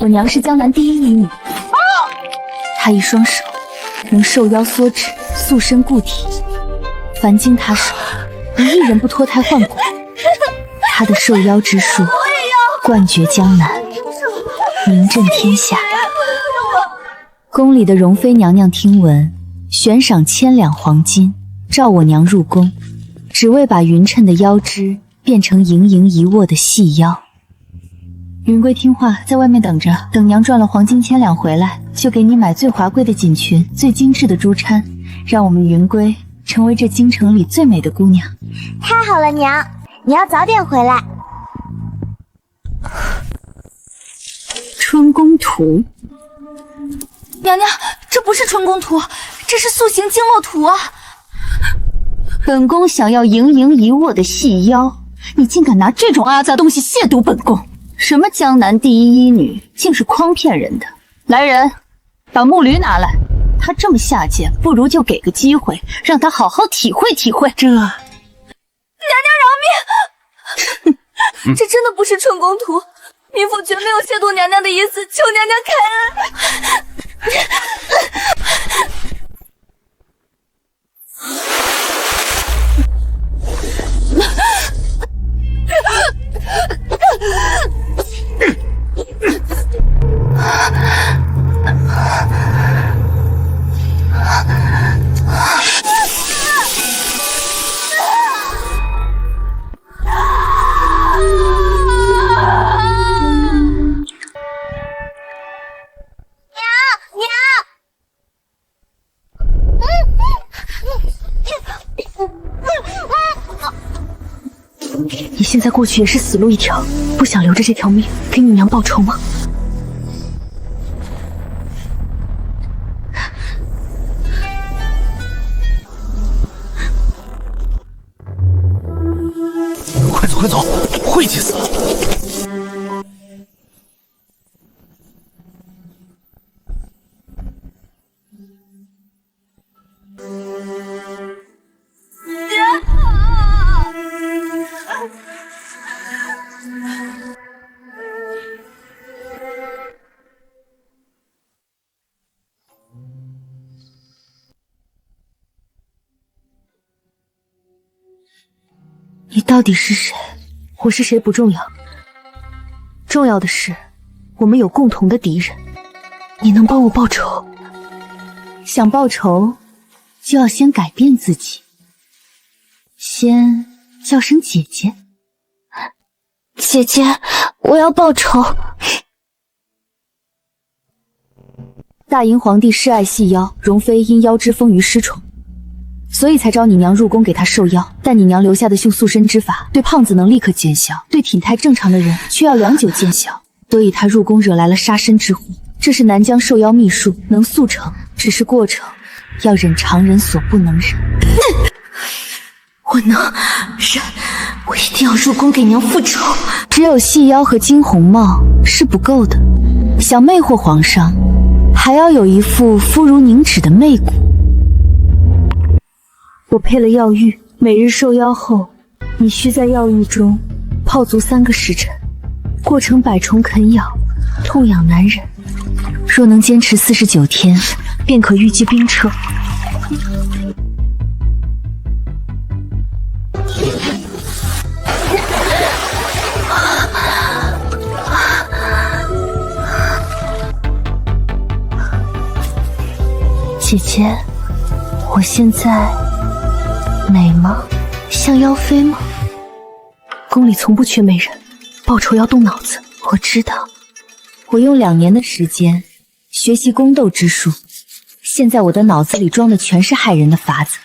我娘是江南第一女，她一双手能瘦腰缩脂、塑身固体，凡经她手，无一人不脱胎换骨。她的瘦腰之术冠绝江南，名震天下。宫里的容妃娘娘听闻，悬赏1000两黄金，召我娘入宫，只为把匀称的腰肢变成盈盈一握的细腰。云贵听话，在外面等着，等娘赚了黄金1000两回来，就给你买最华贵的锦裙、最精致的珠钗，让我们云贵成为这京城里最美的姑娘。太好了，娘，你要早点回来。春宫图，娘娘，这不是春宫图，这是塑形经络图啊！本宫想要盈盈一握的细腰，你竟敢拿这种阿杂东西亵渎本宫！什么江南第一医女，竟是诓骗人的！来人，把木驴拿来。她这么下贱，不如就给个机会，让她好好体会体会。娘娘饶命！这真的不是春宫图，民妇绝没有亵渎娘娘的意思，求娘娘开恩！你现在过去也是死路一条，不想留着这条命给你娘报仇吗？快走快走，晦气死了！你到底是谁？我是谁不重要，重要的是我们有共同的敌人。你能帮我报仇？想报仇，就要先改变自己，先叫声姐姐。姐姐，我要报仇。大殷皇帝嗜爱细腰，容妃因腰肢丰腴失宠，所以才招你娘入宫给她瘦腰，但你娘留下的秀塑身之法，对胖子能立刻见效，对体态正常的人却要良久见效，所以她入宫惹来了杀身之祸。这是南疆瘦腰秘术，能速成，只是过程要忍常人所不能忍。我能忍，我一定要入宫给娘复仇。只有细腰和惊鸿貌是不够的，想魅惑皇上，还要有一副肤如凝脂的媚骨。我配了药浴，每日瘦腰后，你需在药浴中泡足3个时辰，过程百虫啃咬，痛痒难忍。若能坚持49天，便可预计冰彻。姐姐，我现在美吗？像妖妃吗？宫里从不缺美人，报仇要动脑子。我知道，我用2年的时间学习宫斗之术，现在我的脑子里装的全是害人的法子。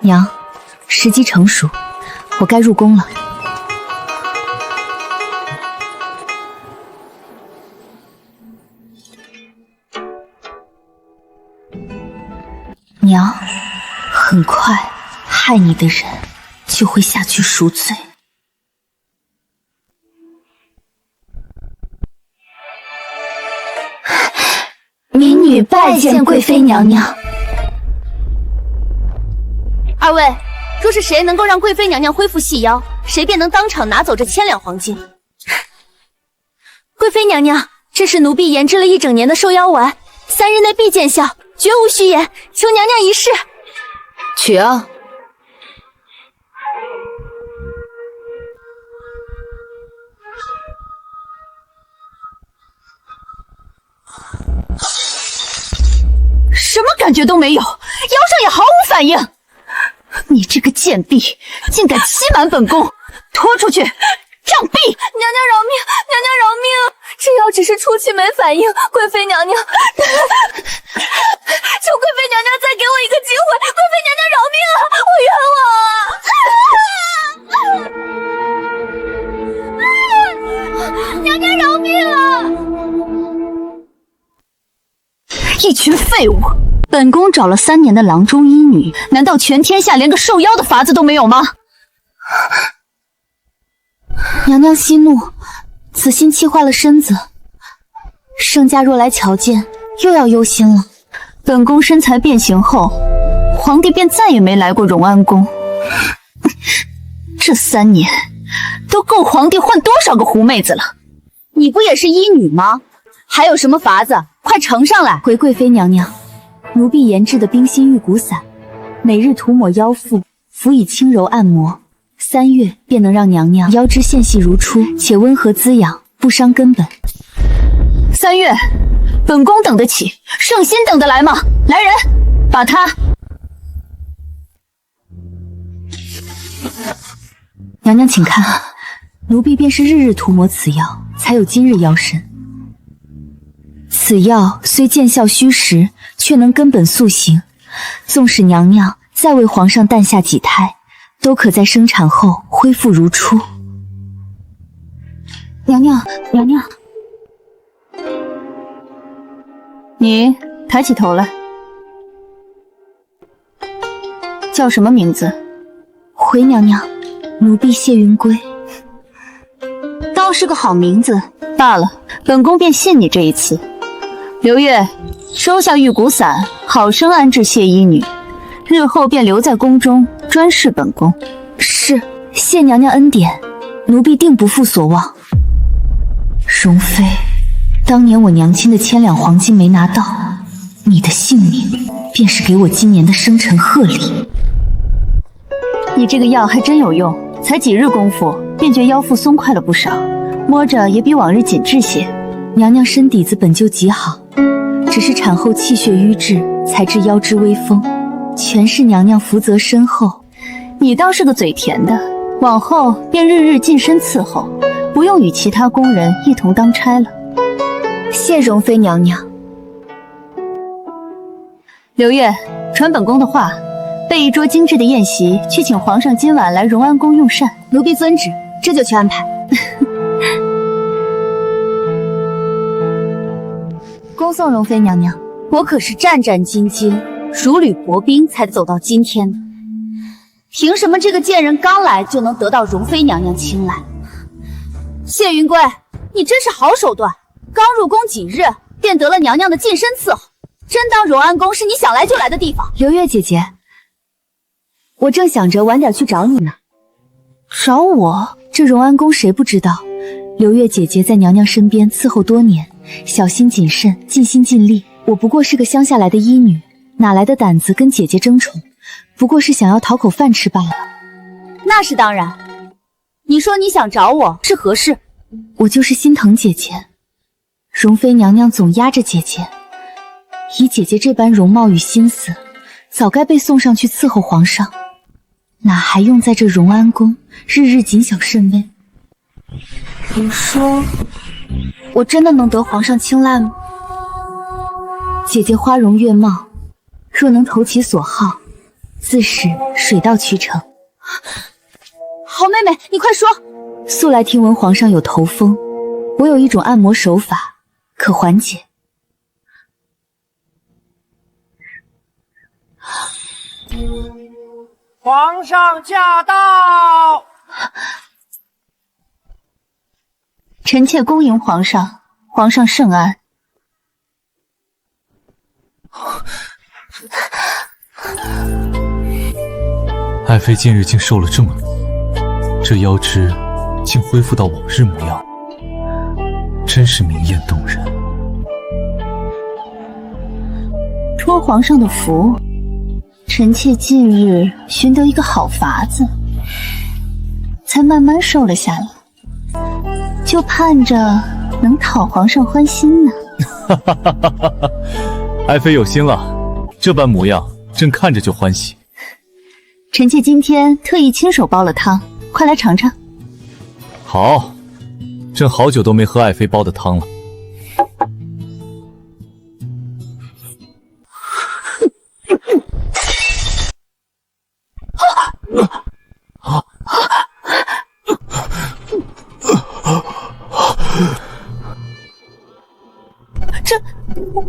娘，时机成熟，我该入宫了。娘，很快害你的人就会下去赎罪。民女拜见贵妃娘娘。二位，若是谁能够让贵妃娘娘恢复细腰，谁便能当场拿走这1000两黄金。妃娘娘，这是奴婢研制了1整年的瘦腰丸，3日内必见效，绝无虚言，求娘娘一试。取啊！什么感觉都没有，腰上也毫无反应。你这个贱婢，竟敢欺瞒本宫！拖出去，杖毙！娘娘饶命！娘娘饶命！这药只是初期没反应，贵妃娘娘，求贵妃娘娘再给我一个机会！贵妃娘娘饶命啊！我冤枉啊！娘娘饶命啊！一群废物！本宫找了3年的郎中医女，难道全天下连个受妖的法子都没有吗？娘娘息怒，此心气坏了身子。圣驾若来瞧见，又要忧心了。本宫身材变形后，皇帝便再也没来过荣安宫。这3年，都够皇帝换多少个狐妹子了？你不也是医女吗？还有什么法子？快呈上来！回贵妃娘娘，奴婢研制的冰心玉骨散，每日涂抹腰腹，辅以轻柔按摩，3月便能让娘娘腰肢线细如初，且温和滋养，不伤根本。3月，本宫等得起，圣心等得来吗？来人，把他……娘娘请看，奴婢便是日日涂抹此药，才有今日腰身。此药虽见效虚实，却能根本塑形。纵使娘娘再为皇上诞下几胎，都可在生产后恢复如初。娘娘，娘娘，你抬起头来，叫什么名字？回娘娘，奴婢谢云归。倒是个好名字，罢了，本宫便信你这一次。刘月，收下玉骨散，好生安置谢医女，日后便留在宫中专侍本宫。是，谢娘娘恩典，奴婢定不负所望。容妃，当年我娘亲的1000两黄金没拿到，你的性命便是给我今年的生辰贺礼。你这个药还真有用，才几日功夫，便觉腰腹松快了不少，摸着也比往日紧致些。娘娘身底子本就极好，只是产后气血瘀滞，才致腰肢微风，全是娘娘福泽深厚。你倒是个嘴甜的，往后便日日近身伺候，不用与其他宫人一同当差了。谢容妃娘娘。刘月，传本宫的话，备一桌精致的宴席，去请皇上今晚来荣安宫用膳。奴婢遵旨，这就去安排。恭送容妃娘娘，我可是战战兢兢、如履薄冰才走到今天的，凭什么这个贱人刚来就能得到容妃娘娘青睐？谢云归，你真是好手段，刚入宫几日便得了娘娘的近身伺候，真当荣安宫是你想来就来的地方。刘月姐姐，我正想着晚点去找你呢。找我？这荣安宫谁不知道？刘月姐姐在娘娘身边伺候多年，小心谨慎，尽心尽力。我不过是个乡下来的医女，哪来的胆子跟姐姐争宠？不过是想要讨口饭吃罢了。那是当然。你说你想找我是何事？我就是心疼姐姐。容妃娘娘总压着姐姐，以姐姐这般容貌与心思，早该被送上去伺候皇上，哪还用在这荣安宫日日谨小慎微？你说我真的能得皇上青睐吗？姐姐花容月貌，若能投其所好，自是水到渠成。好妹妹，你快说。素来听闻皇上有头风，我有一种按摩手法可缓解。皇上驾到！臣妾恭迎皇上，皇上圣安。爱妃近日竟瘦了这么多，这腰肢竟恢复到往日模样。真是明艳动人。托皇上的福，臣妾近日寻得一个好法子，才慢慢瘦了下来，就盼着能讨皇上欢心呢。哈哈哈哈哈哈！爱妃有心了，这般模样，朕看着就欢喜。臣妾今天特意亲手煲了汤，快来尝尝。好，朕好久都没喝爱妃煲的汤了。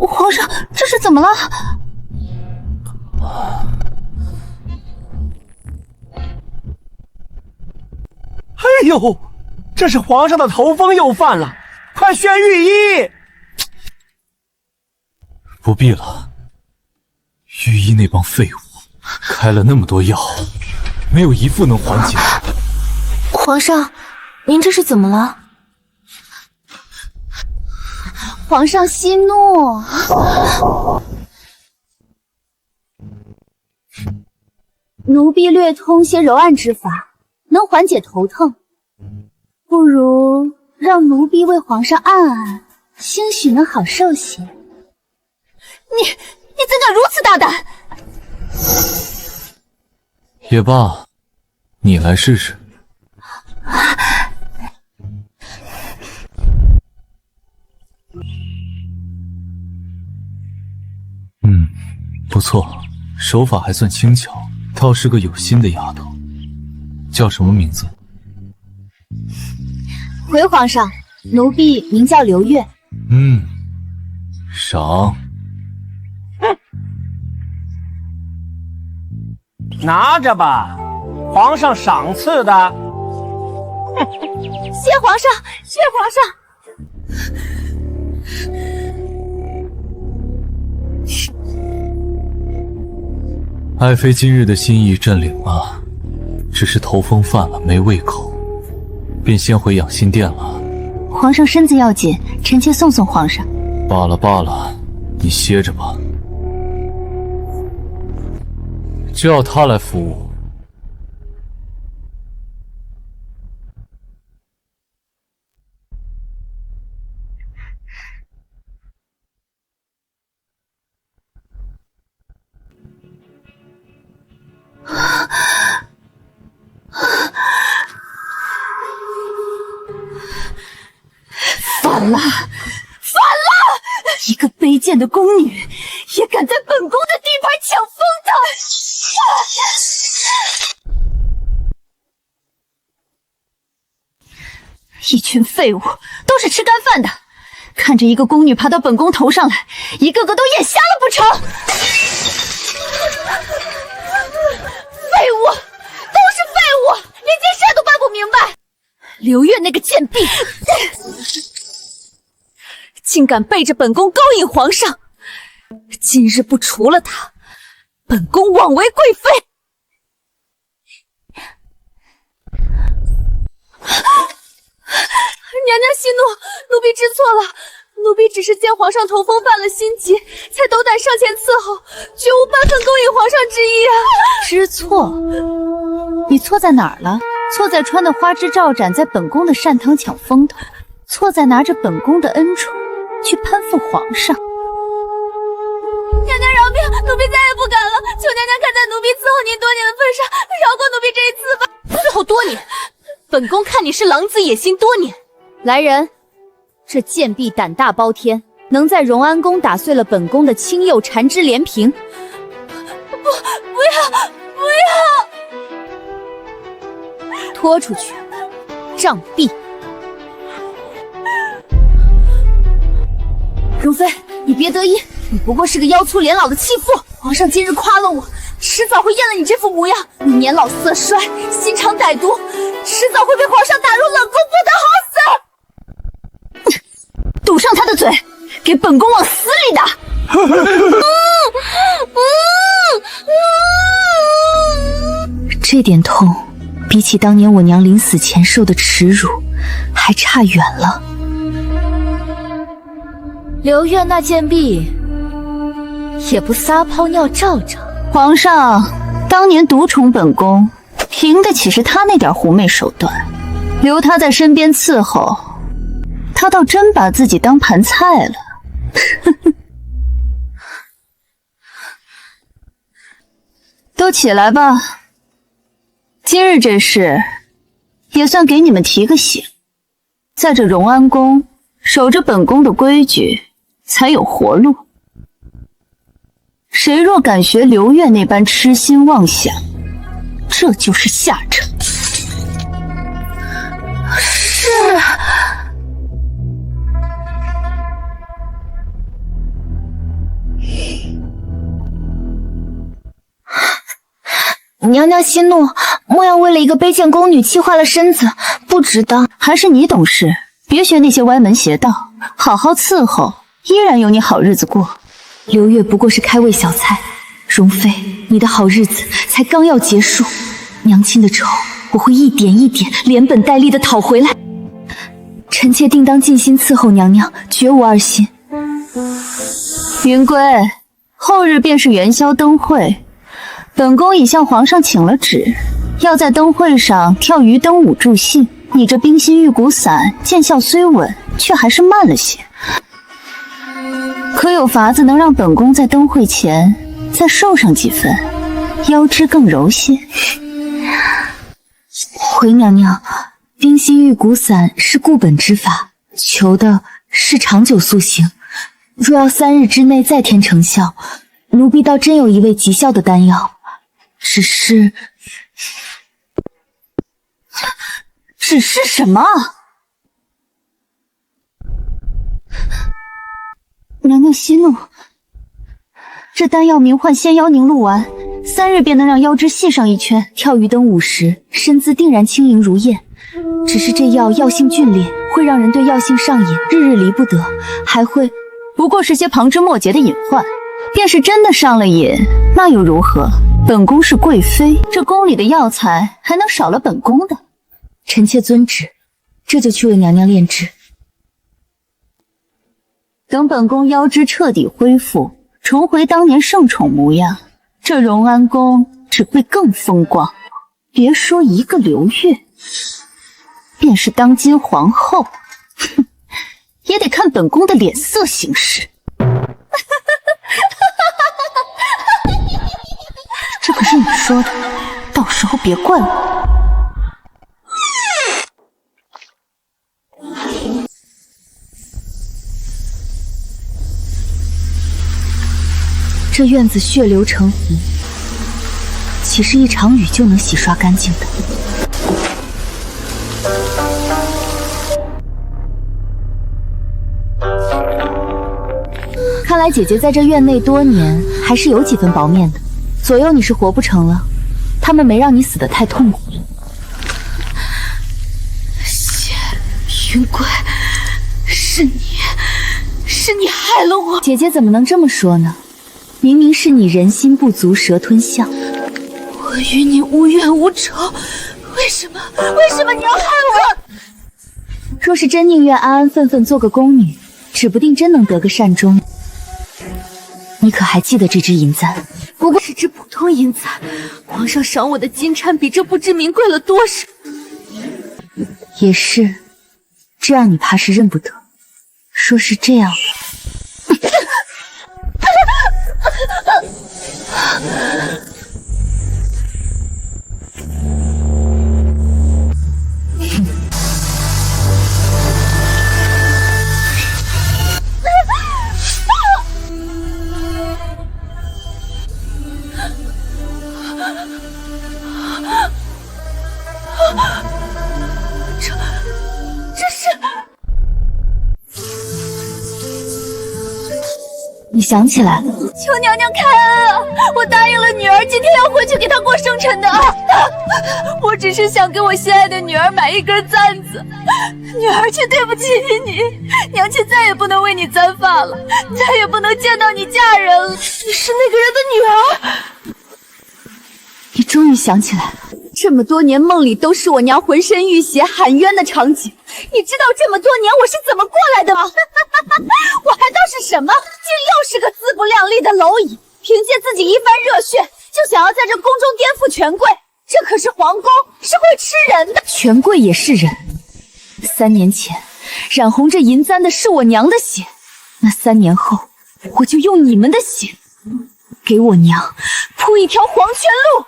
皇上，这是怎么了？哎呦，这是皇上的头风又犯了，快宣御医！不必了，御医那帮废物开了那么多药，没有一副能缓解。皇上，您这是怎么了？皇上息怒。奴婢略通些柔按之法，能缓解头疼。不如让奴婢为皇上按按，兴许能好受些。你怎敢如此大胆？也罢，你来试试。不错，手法还算轻巧，倒是个有心的丫头。叫什么名字？回皇上，奴婢名叫刘月。赏。拿着吧，皇上赏赐的。谢皇上，谢皇上。爱妃今日的心意朕领了，只是头风犯了，没胃口，便先回养心殿了。皇上身子要紧，臣妾送送皇上。罢了罢了，你歇着吧。就要他来扶我。反了！一个卑贱的宫女，也敢在本宫的地盘抢风头！一群废物，都是吃干饭的，看着一个宫女爬到本宫头上来，一个个都眼瞎了不成？废物，都是废物，连件事都办不明白。刘月那个贱婢，竟敢背着本宫勾引皇上，今日不除了他，本宫枉为贵妃。娘娘息怒，奴婢知错了，奴婢只是见皇上头风犯了心急，才斗胆上前伺候，绝无半分勾引皇上之意啊！知错？你错在哪儿了？错在穿的花枝招展，在本宫的膳堂抢风头；错在拿着本宫的恩宠去攀附皇上。娘娘饶命，奴婢再也不敢了，求娘娘看在奴婢伺候您多年的份上，饶过奴婢这一次吧。伺候多年？本宫看你是狼子野心多年。来人，这贱婢胆大包天，能在荣安宫打碎了本宫的青釉缠枝莲屏。不要！拖出去，杖毙！容妃，你别得意，你不过是个腰粗脸老的弃妇。皇上今日夸了我，迟早会厌了你这副模样。你年老色衰，心肠歹毒，迟早会被皇上打入冷宫，不得好死！堵上他的嘴，给本宫往死里打！这点痛，比起当年我娘临死前受的耻辱，还差远了。刘月那贱婢也不撒泡尿照照。皇上当年独宠本宫，凭的岂是他那点狐媚手段？留他在身边伺候，他倒真把自己当盘菜了。都起来吧，今日这事也算给你们提个醒，在这荣安宫守着本宫的规矩，才有活路。谁若敢学刘月那般痴心妄想，这就是下场。是。娘娘息怒，莫要为了一个卑贱宫女气坏了身子，不值当。还是你懂事，别学那些歪门邪道，好好伺候，依然有你好日子过。刘月不过是开胃小菜，容妃，你的好日子才刚要结束，娘亲的仇我会一点一点连本带利的讨回来。臣妾定当尽心伺候娘娘，绝无二心。云归，后日便是元宵灯会，本宫已向皇上请了旨，要在灯会上跳鱼灯舞助兴。你这冰心玉骨伞见效虽稳，却还是慢了些。可有法子能让本宫在灯会前再瘦上几分，腰肢更柔些？回娘娘，冰心玉骨伞是固本之法，求的是长久塑形。若要3日之内再添成效，奴婢倒真有一味极效的丹药，只是什么？娘娘息怒，这丹药名唤仙妖凝露丸，3日便能让腰肢细上一圈，跳鱼灯舞时身姿定然轻盈如燕。只是这药性峻烈，会让人对药性上瘾，日日离不得，还会不过是些旁枝末节的隐患。便是真的上了瘾，那又如何？本宫是贵妃，这宫里的药材还能少了本宫的？臣妾遵旨，这就去为娘娘炼制。等本宫腰肢彻底恢复，重回当年盛宠模样，这荣安宫只会更风光。别说一个刘月，便是当今皇后，也得看本宫的脸色行事。这可是你说的，到时候别怪我。这院子血流成河，岂是一场雨就能洗刷干净的？看来姐姐在这院内多年，还是有几分薄面的。左右你是活不成了，他们没让你死得太痛苦。云归，是你害了我。姐姐怎么能这么说呢？明明是你人心不足蛇吞象。我与你无冤无仇，为什么你要害我？若是真宁愿安安分分做个宫女，指不定真能得个善终。你可还记得这只银簪？不过是只普通银簪，皇上赏我的金钗比这不知名贵了多少。也是，这样你怕是认不得。说是这样的。这是……你想起来了？求娘娘开恩啊！我答应了女儿，今天要回去给她过生辰的啊！我只是想给我心爱的女儿买一根簪子，女儿却对不起你，娘亲再也不能为你簪发了，再也不能见到你嫁人了。你是那个人的女儿。你终于想起来了。这么多年梦里都是我娘浑身浴血喊冤的场景，你知道这么多年我是怎么过来的吗？我还当是什么？竟又是个自不量力的蝼蚁！凭借自己一番热血，就想要在这宫中颠覆权贵，这可是皇宫，是会吃人的。权贵也是人。3年前染红这银簪的是我娘的血，那3年后我就用你们的血，给我娘铺一条黄泉路。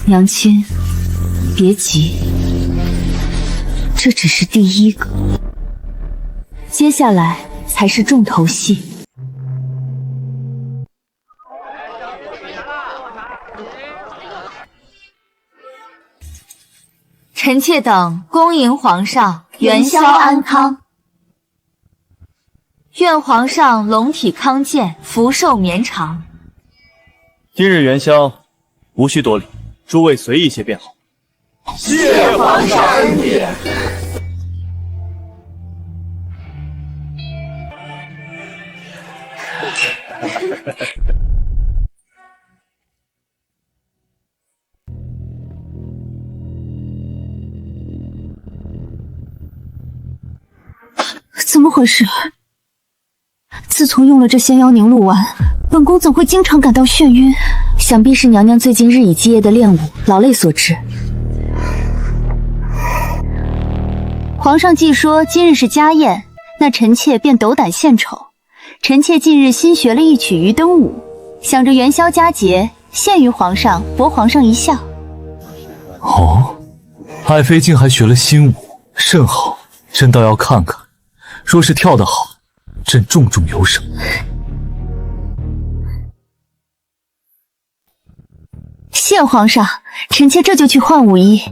娘亲，别急，这只是第一个，接下来才是重头戏。臣妾等恭迎皇上元宵安康，愿皇上龙体康健，福寿绵长。今日元宵，无需多礼，诸位随意些便好。谢皇上恩典。怎么回事？自从用了这仙妖凝露丸，本宫怎会经常感到眩晕？想必是娘娘最近日以继夜的练武，劳累所致。皇上既说今日是家宴，那臣妾便斗胆献丑。臣妾近日新学了一曲鱼灯舞，想着元宵佳节，献于皇上，博皇上一笑。哦，爱妃竟还学了新舞，甚好，朕倒要看看。若是跳得好，朕重重有赏。谢皇上，臣妾这就去换舞衣。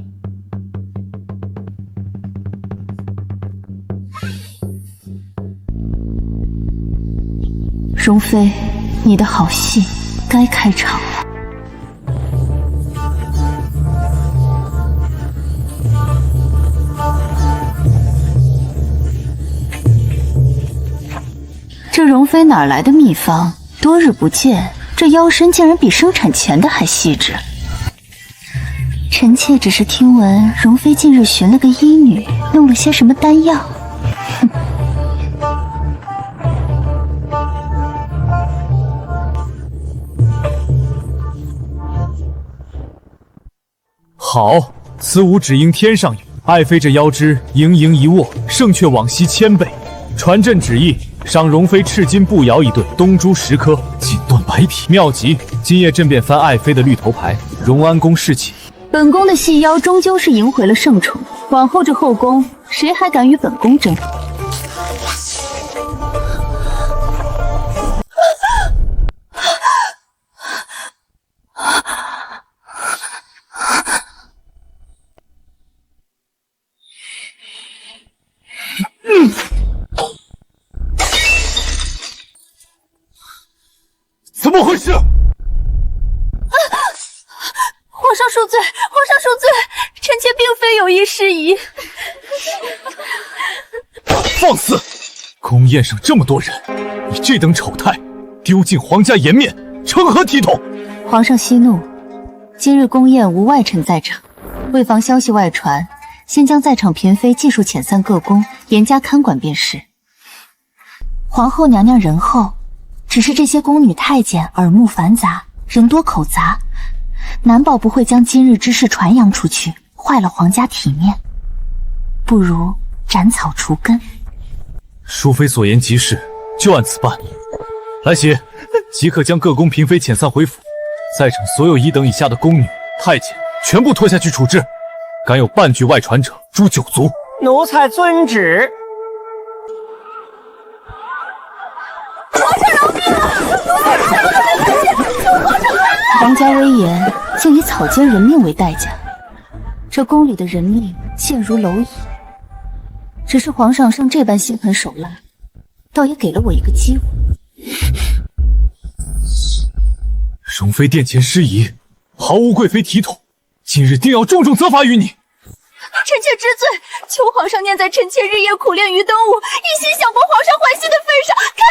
容妃，你的好戏该开场了。这容妃哪来的秘方？多日不见，这腰身竟然比生产前的还细致。臣妾只是听闻容妃近日寻了个医女，弄了些什么丹药。好，此舞只应天上有。爱妃这腰肢盈盈一握，胜却往昔1000倍。传朕旨意，赏容妃赤金步摇一对，东珠10颗，锦缎白体，妙极！今夜朕便翻爱妃的绿头牌，荣安宫侍寝。本宫的细腰终究是赢回了圣宠，往后这后宫，谁还敢与本宫争？怎么回事？皇上恕罪，皇上恕罪，臣妾并非有意失仪。放肆！宫宴上这么多人，你这等丑态，丢尽皇家颜面，成何体统？皇上息怒，今日宫宴无外臣在场，为防消息外传，先将在场嫔妃尽数遣散各宫，严加看管便是。皇后娘娘仁厚，只是这些宫女太监耳目繁杂，人多口杂，难保不会将今日之事传扬出去，坏了皇家体面。不如斩草除根。淑妃所言极是，就按此办。来写，即刻将各宫嫔妃遣散回府，在场所有1等以下的宫女、太监全部拖下去处置。敢有半句外传者，诛9族。奴才遵旨。皇家威严竟以草菅人命为代价，这宫里的人命贱如蝼蚁。只是皇上上这般心狠手辣，倒也给了我一个机会。容妃殿前失仪，毫无贵妃体统，今日定要重重责罚于你。臣妾知罪，求皇上念在臣妾日夜苦练于登武，一心想博皇上欢心的份上，开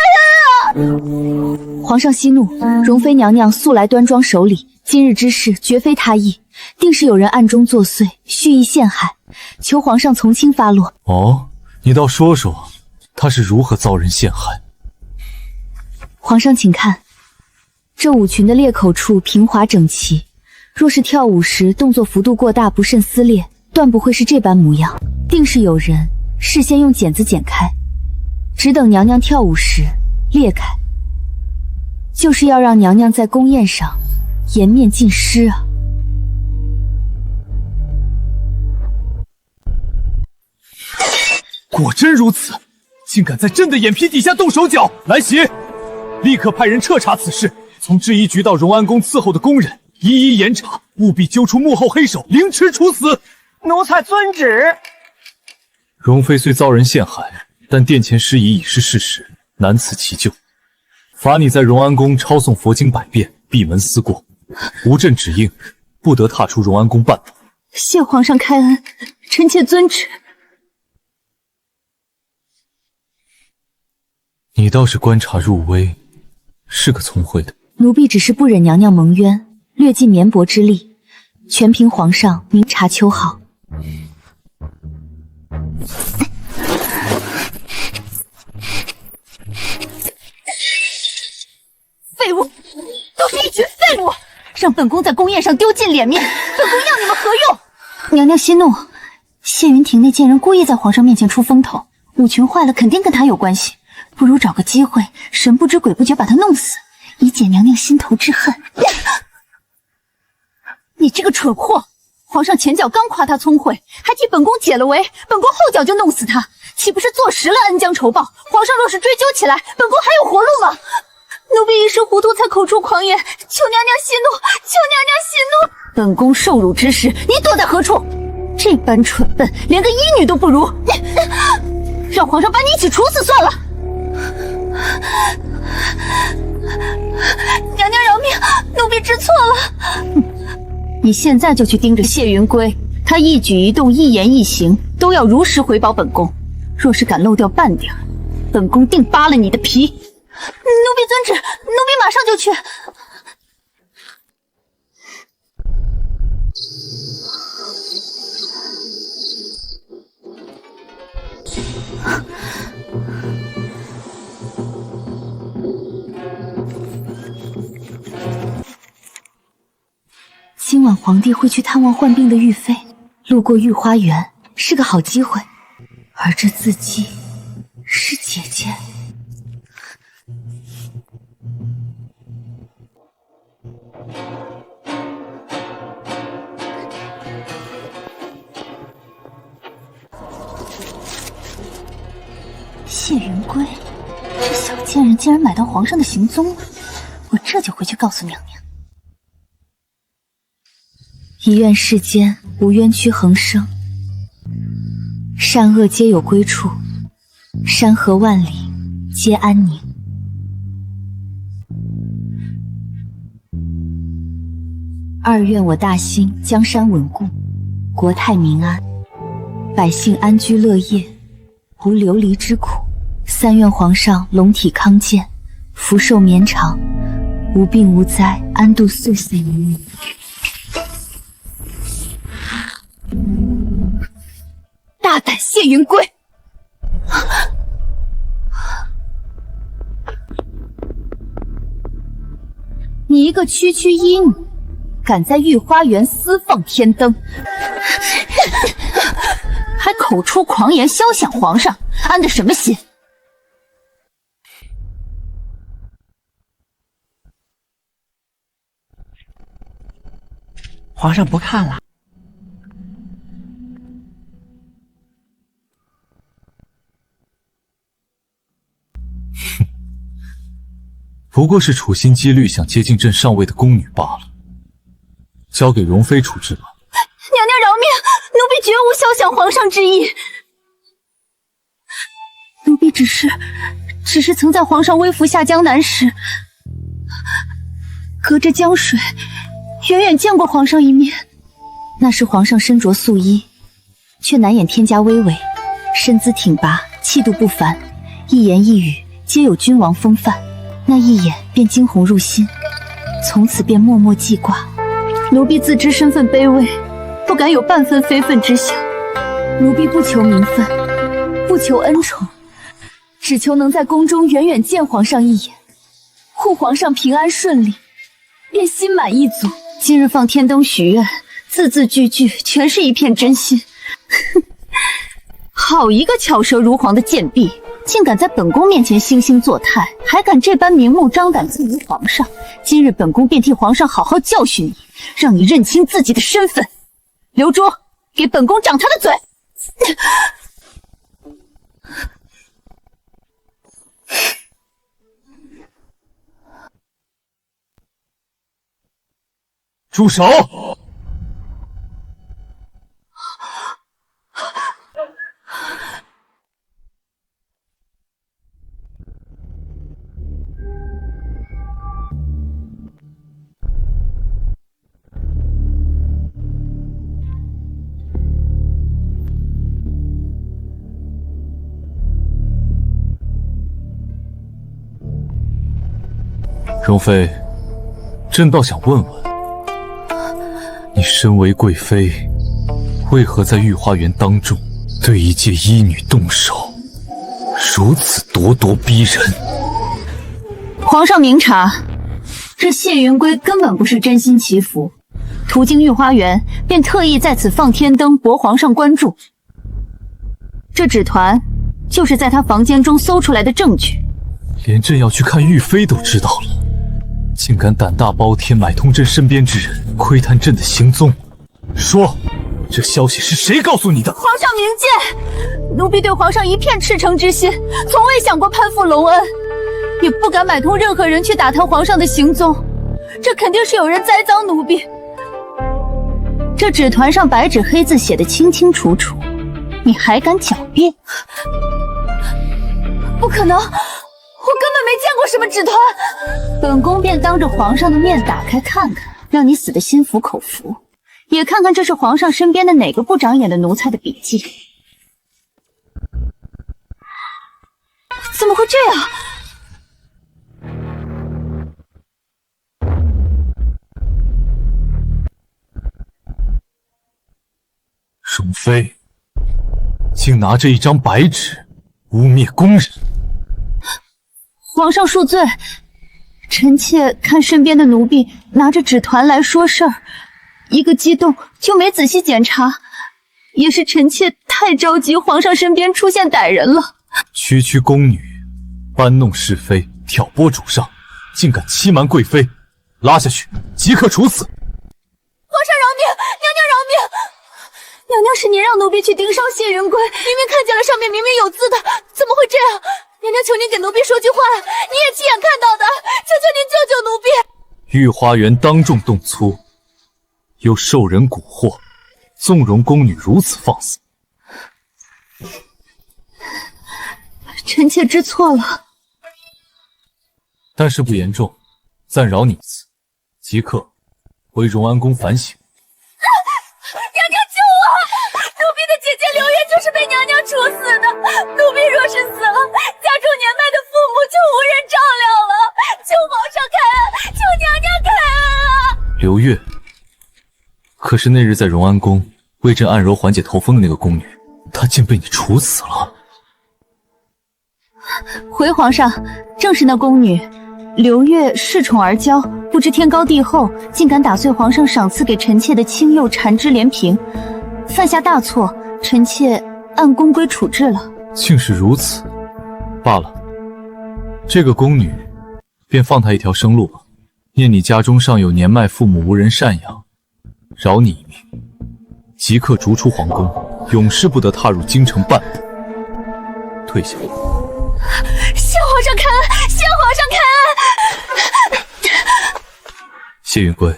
恩啊！皇上息怒，容妃娘娘素来端庄守礼，今日之事绝非他意，定是有人暗中作祟，蓄意陷害，求皇上从轻发落。哦，你倒说说，他是如何遭人陷害？皇上请看，这舞裙的裂口处平滑整齐，若是跳舞时动作幅度过大，不慎撕裂，断不会是这般模样，定是有人事先用剪子剪开，只等娘娘跳舞时裂开，就是要让娘娘在宫宴上颜面尽失啊！果真如此，竟敢在朕的眼皮底下动手脚！来喜，立刻派人彻查此事，从制衣局到荣安宫伺候的宫人一一严查，务必揪出幕后黑手，凌迟处死。奴才遵旨。容妃虽遭人陷害，但殿前事宜已是事实，难辞其咎。罚你在荣安宫抄诵佛经百遍，闭门思过，无朕指令，不得踏出荣安宫半步。谢皇上开恩，臣妾遵旨。你倒是观察入微，是个聪慧的。奴婢只是不忍娘娘蒙冤，略尽绵薄之力，全凭皇上明察秋毫。废物，都是一群废物，让本宫在宫宴上丢尽脸面，本宫要你们何用？娘娘息怒，谢云亭那贱人故意在皇上面前出风头，舞裙坏了肯定跟他有关系，不如找个机会神不知鬼不觉把他弄死，以解娘娘心头之恨。你这个蠢货，皇上前脚刚夸他聪慧，还替本宫解了围，本宫后脚就弄死他，岂不是坐实了恩将仇报？皇上若是追究起来，本宫还有活路吗？奴婢一时糊涂才口出狂言，求娘娘息怒，求娘娘息怒！本宫受辱之时，你躲在何处？这般蠢笨，连个医女都不如，让皇上把你一起处死算了。娘娘饶命，奴婢知错了。你现在就去盯着谢云归，他一举一动、一言一行都要如实回报本宫。若是敢漏掉半点，本宫定扒了你的皮。奴婢遵旨，奴婢马上就去。今晚皇帝会去探望患病的玉妃，路过御花园是个好机会。而这字迹是姐姐。谢云归，这小贱人竟然买到皇上的行踪了，我这就回去告诉娘娘。一愿世间无冤屈横生，善恶皆有归处，山河万里皆安宁。二愿我大兴江山稳固，国泰民安，百姓安居乐业，无流离之苦。三愿皇上龙体康健，福寿绵长，无病无灾，安度岁岁年年。大胆谢云归！你一个区区医女，敢在御花园私放天灯，还口出狂言，肖想皇上，安的什么心？皇上不看了。不过是处心积虑想接近朕上位的宫女罢了，交给容妃处置吧。娘娘饶命，奴婢绝无肖想皇上之意。奴婢只是曾在皇上微服下江南时，隔着江水，远远见过皇上一面。那时皇上身着素衣，却难掩天家威伟，身姿挺拔，气度不凡，一言一语皆有君王风范。那一眼便惊鸿入心，从此便默默记挂。奴婢自知身份卑微，不敢有半分非分之想。奴婢不求名分，不求恩宠，只求能在宫中远远见皇上一眼，护皇上平安顺利，便心满意足。今日放天灯许愿，字字句句全是一片真心。好一个巧舌如簧的贱婢，竟敢在本宫面前惺惺作态，还敢这般明目张胆觊觎皇上！今日本宫便替皇上好好教训你，让你认清自己的身份。刘珠，给本宫掌他的嘴！住手！容妃，朕倒想问问，你身为贵妃，为何在御花园当众对一介医女动手，如此咄咄逼人？皇上明察，这谢云归根本不是真心祈福，途经御花园便特意在此放天灯博皇上关注。这纸团就是在他房间中搜出来的证据。连朕要去看玉妃都知道了，竟敢胆大包天买通朕身边之人，窥探朕的行踪。说，这消息是谁告诉你的？皇上明鉴，奴婢对皇上一片赤诚之心，从未想过攀附隆恩，也不敢买通任何人去打探皇上的行踪。这肯定是有人栽赃奴婢。这纸团上白纸黑字写得清清楚楚，你还敢狡辩？不可能，我根本没见过什么纸团。本宫便当着皇上的面打开看看，让你死得心服口服，也看看这是皇上身边的哪个不长眼的奴才的笔记。怎么会这样？容妃竟拿着一张白纸污蔑宫人。皇上恕罪，臣妾看身边的奴婢拿着纸团来说事儿，一个激动就没仔细检查，也是臣妾太着急，皇上身边出现歹人了。区区宫女搬弄是非，挑拨主上，竟敢欺瞒贵妃，拉下去，即刻处死！皇上饶命，娘娘饶命！娘娘是您让奴婢去盯梢谢云归，明明看见了上面明明有字的，怎么会这样？娘娘求您给奴婢说句话，你也亲眼看到的，求求您救救奴婢！御花园当众动粗，又受人蛊惑，纵容宫女如此放肆。臣妾知错了，但是不严重，暂饶你一次，即刻回荣安宫反省。娘娘救我！奴婢的姐姐刘月就是被娘娘处死的，奴婢若是死了，家中年迈的父母就无人照料了，求皇上开恩，求娘娘开恩啊！刘月，可是那日在荣安宫为朕按揉缓解头风的那个宫女，她竟被你处死了。回皇上，正是那宫女刘月恃宠而骄，不知天高地厚，竟敢打碎皇上赏赐给臣妾的青釉缠枝莲瓶，犯下大错，臣妾按宫规处置了。竟是如此，罢了，这个宫女便放她一条生路吧。念你家中尚有年迈父母无人赡养，饶你一命，即刻逐出皇宫，永世不得踏入京城半步。退下。谢皇上开恩，谢皇上开恩！谢云归，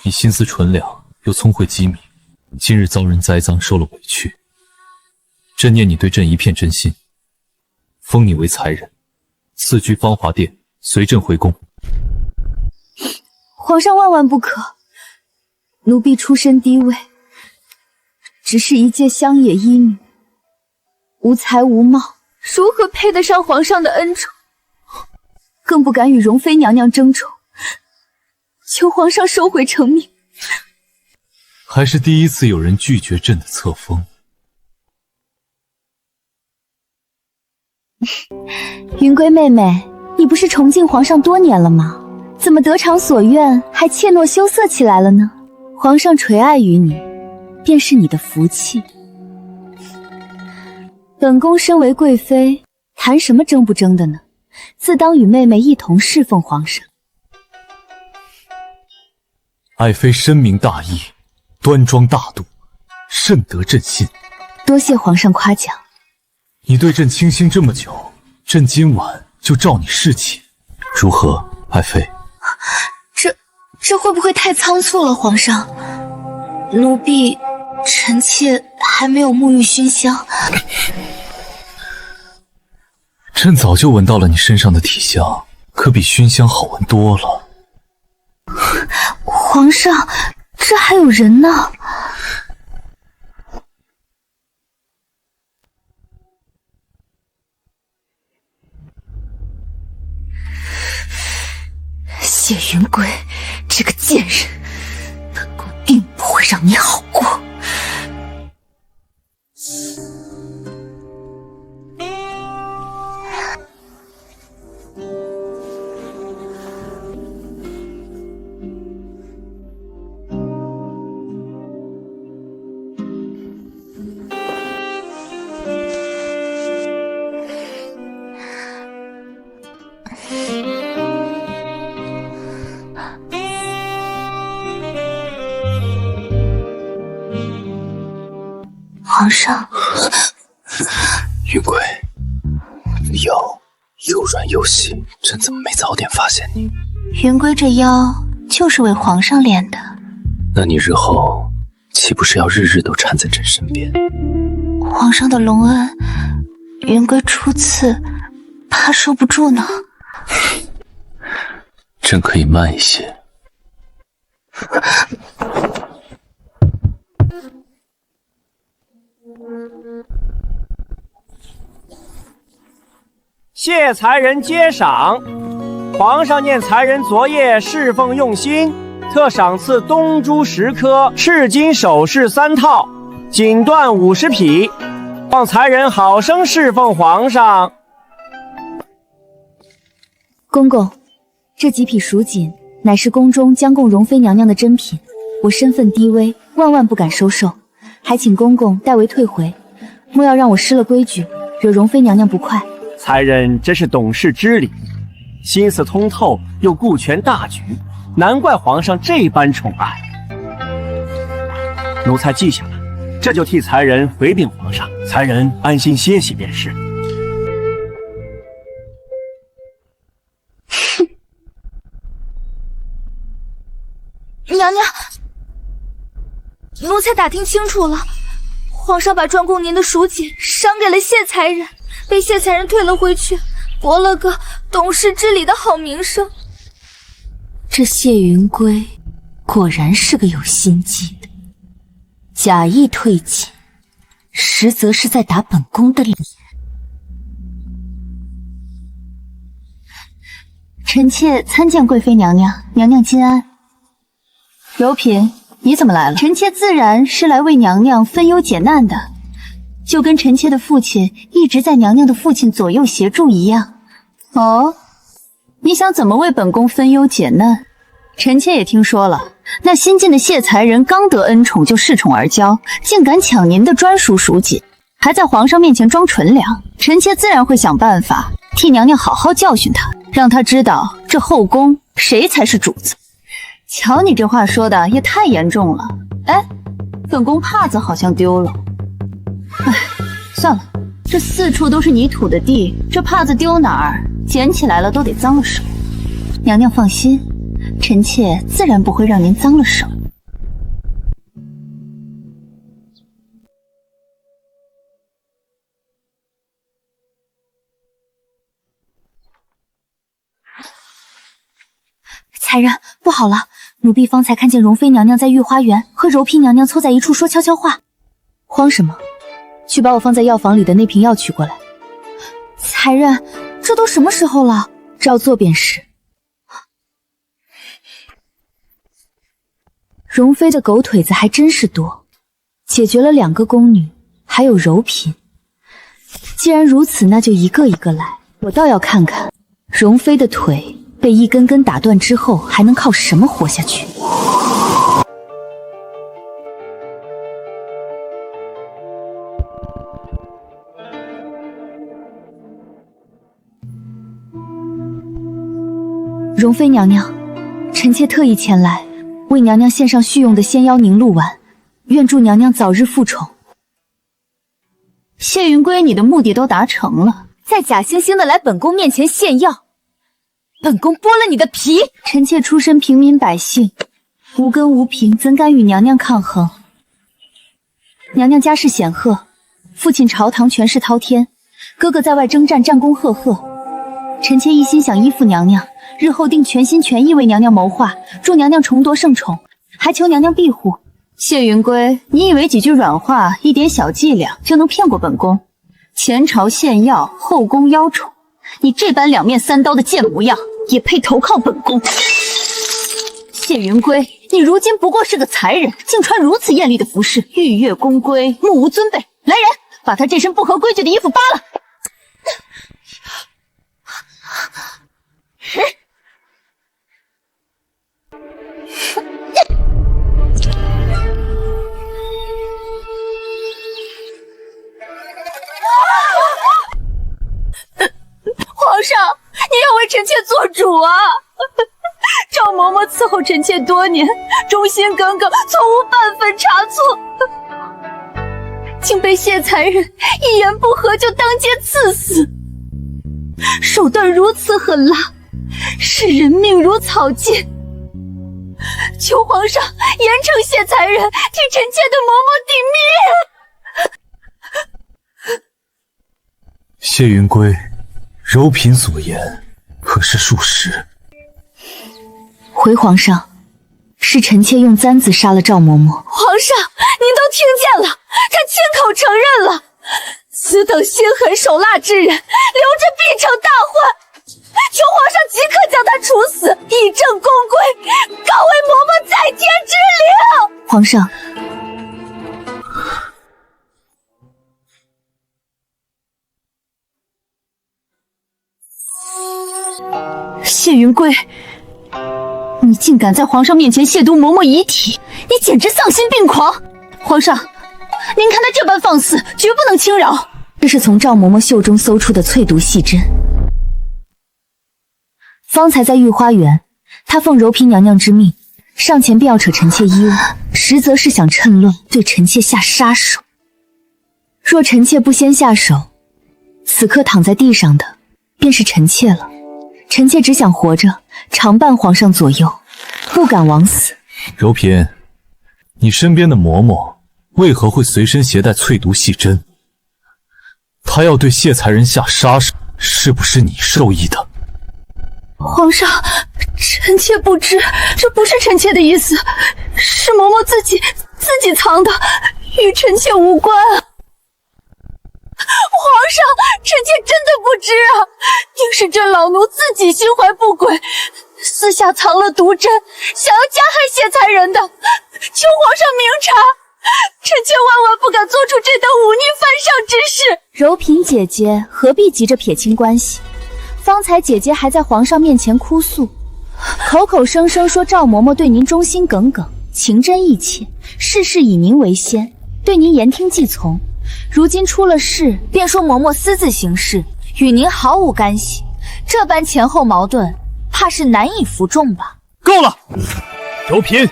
你心思纯良，又聪慧机敏，今日遭人栽赃，受了委屈，朕念你对朕一片真心，封你为才人，赐居芳华殿，随朕回宫。皇上万万不可，奴婢出身低微，只是一介乡野医女，无才无貌，如何配得上皇上的恩宠？更不敢与容妃娘娘争宠，求皇上收回成命。还是第一次有人拒绝朕的册封。云归妹妹，你不是崇敬皇上多年了吗？怎么得偿所愿，还怯懦羞涩起来了呢？皇上垂爱于你，便是你的福气。本宫身为贵妃，谈什么争不争的呢？自当与妹妹一同侍奉皇上。爱妃深明大义，端庄大度，甚得朕心。多谢皇上夸奖。你对朕倾心这么久，朕今晚就照你侍寝，如何，爱妃？这会不会太仓促了，皇上？奴婢臣妾还没有沐浴熏香。朕早就闻到了你身上的体香，可比熏香好闻多了。皇上，这还有人呢。谢云归，这个贱人，本宫定不会让你好过。皇上，云归，你腰又软又细，朕怎么没早点发现你？云归这腰就是为皇上练的。那你日后岂不是要日日都缠在朕身边？皇上的隆恩，云归初次怕受不住呢。朕可以慢一些。谢才人接赏，皇上念才人昨夜侍奉用心，特赏赐东珠10颗，赤金首饰3套，锦缎50匹，望才人好生侍奉皇上。公公，这几匹蜀锦乃是宫中将供容妃娘娘的珍品，我身份低微，万万不敢收受，还请公公代为退回，莫要让我失了规矩，惹容妃娘娘不快。才人真是懂事知礼，心思通透，又顾全大局，难怪皇上这般宠爱。奴才记下了，这就替才人回禀皇上，才人安心歇息便是。娘娘，奴才打听清楚了，皇上把专供您的蜀锦赏给了谢才人，被谢才人退了回去，博了个懂事知礼的好名声。这谢云归果然是个有心计的，假意退锦，实则是在打本宫的脸。臣妾参见贵妃娘娘，娘娘金安。柔嫔，你怎么来了？臣妾自然是来为娘娘分忧解难的，就跟臣妾的父亲一直在娘娘的父亲左右协助一样。哦，你想怎么为本宫分忧解难？臣妾也听说了，那新晋的谢才人刚得恩宠就恃宠而骄，竟敢抢您的专属蜀锦，还在皇上面前装纯良。臣妾自然会想办法替娘娘好好教训他，让他知道这后宫谁才是主子。瞧你这话说的也太严重了。哎，本宫帕子好像丢了。哎，算了，这四处都是泥土的地，这帕子丢哪儿，捡起来了都得脏了手。娘娘放心，臣妾自然不会让您脏了手。才人，不好了！奴婢方才看见容妃娘娘在御花园和柔嫔娘娘凑在一处说悄悄话。慌什么？去把我放在药房里的那瓶药取过来。才人，这都什么时候了？照做便是。容妃的狗腿子还真是多，解决了2个宫女，还有柔嫔。既然如此，那就一个一个来。我倒要看看，容妃的腿被一根根打断之后，还能靠什么活下去？容妃娘娘，臣妾特意前来，为娘娘献上续用的仙妖凝露丸，愿祝娘娘早日复宠。谢云归，你的目的都达成了，再假惺惺的来本宫面前献药，本宫剥了你的皮！臣妾出身平民百姓，无根无凭，怎敢与娘娘抗衡？娘娘家世显赫，父亲朝堂权势滔天，哥哥在外征战，战功赫赫。臣妾一心想依附娘娘，日后定全心全意为娘娘谋划，祝娘娘重夺圣宠，还求娘娘庇护。谢云归，你以为几句软话，一点小伎俩就能骗过本宫？前朝献药，后宫邀宠，你这般2面3刀的贱模样，也配投靠本宫？谢云归，你如今不过是个才人，竟穿如此艳丽的服饰，御乐宫规，目无尊卑。来人，把他这身不合规矩的衣服扒了！皇上，你要为臣妾做主啊！赵嬷嬷伺候臣妾多年，忠心耿耿，从无半分差错，竟被谢才人一言不合就当街刺死，手段如此狠辣，视人命如草芥。求皇上严惩谢才人，替臣妾的嬷嬷抵命。谢云归，柔嫔所言可是属实？回皇上，是臣妾用簪子杀了赵嬷嬷。皇上，您都听见了，他亲口承认了。此等心狠手辣之人，留着必成大患。求皇上即刻将他处死，以正宫规，告为嬷嬷在天之灵。皇上，谢云归，你竟敢在皇上面前亵渎嬷嬷遗体，你简直丧心病狂！皇上，您看他这般放肆，绝不能轻饶。这是从赵嬷嬷袖中搜出的淬毒细针。方才在御花园，他奉柔嫔娘娘之命，上前便要扯臣妾衣物，实则是想趁乱对臣妾下杀手。若臣妾不先下手，此刻躺在地上的便是臣妾了。臣妾只想活着，常伴皇上左右，不敢枉死。柔嫔，你身边的嬷嬷为何会随身携带淬毒细针？她要对谢才人下杀手，是不是你授意的？皇上，臣妾不知，这不是臣妾的意思，是嬷嬷自己藏的，与臣妾无关啊。皇上，臣妾真的不知啊，定是这老奴自己心怀不轨，私下藏了毒针，想要加害谢才人的，求皇上明察，臣妾万万不敢做出这等忤逆犯上之事。柔嫔姐姐何必急着撇清关系？方才姐姐还在皇上面前哭诉，口口声声说赵嬷嬷对您忠心耿耿，情真意切，事事以您为先，对您言听计从。如今出了事，便说嬷嬷私自行事，与您毫无干系，这般前后矛盾，怕是难以服众吧。够了，柔嫔，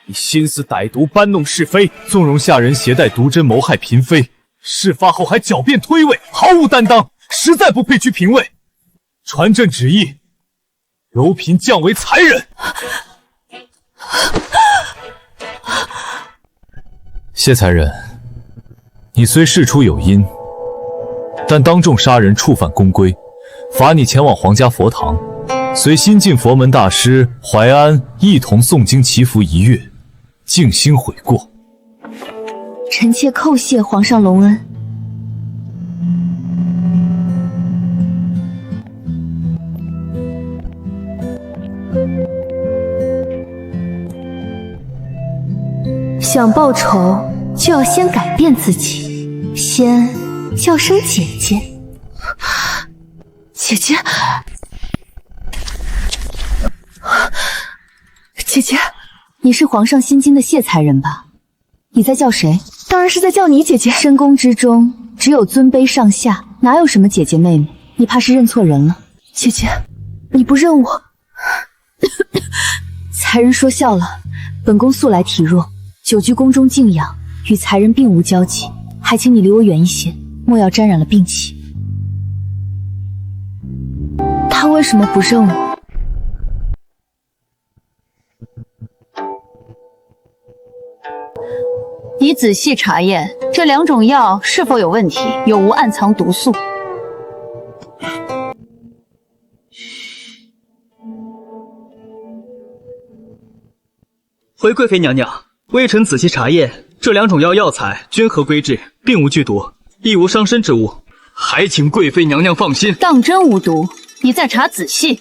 你心思歹毒，搬弄是非，纵容下人携带毒针谋害嫔妃，事发后还狡辩推诿，毫无担当，实在不配居嫔位。传朕旨意，柔嫔降为才人。谢才人，你虽事出有因，但当众杀人触犯宫规，罚你前往皇家佛堂，随新晋佛门大师怀安一同诵经祈福1月，静心悔过。臣妾叩谢皇上隆恩。想报仇，就要先改变自己，先叫声姐姐。姐姐，姐姐，你是皇上心惊的谢才人吧？你在叫谁？当然是在叫你姐姐。深宫之中只有尊卑上下，哪有什么姐姐妹妹？你怕是认错人了。姐姐，你不认我？才人说笑了，本宫素来体弱，久居宫中静养，与才人并无交集，还请你离我远一些，莫要沾染了病气。他为什么不认我？你仔细查验这2种药是否有问题，有无暗藏毒素。回贵妃娘娘，微臣仔细查验，这2种药药材均合规制，并无剧毒，亦无伤身之物，还请贵妃娘娘放心。当真无毒？你再查仔细。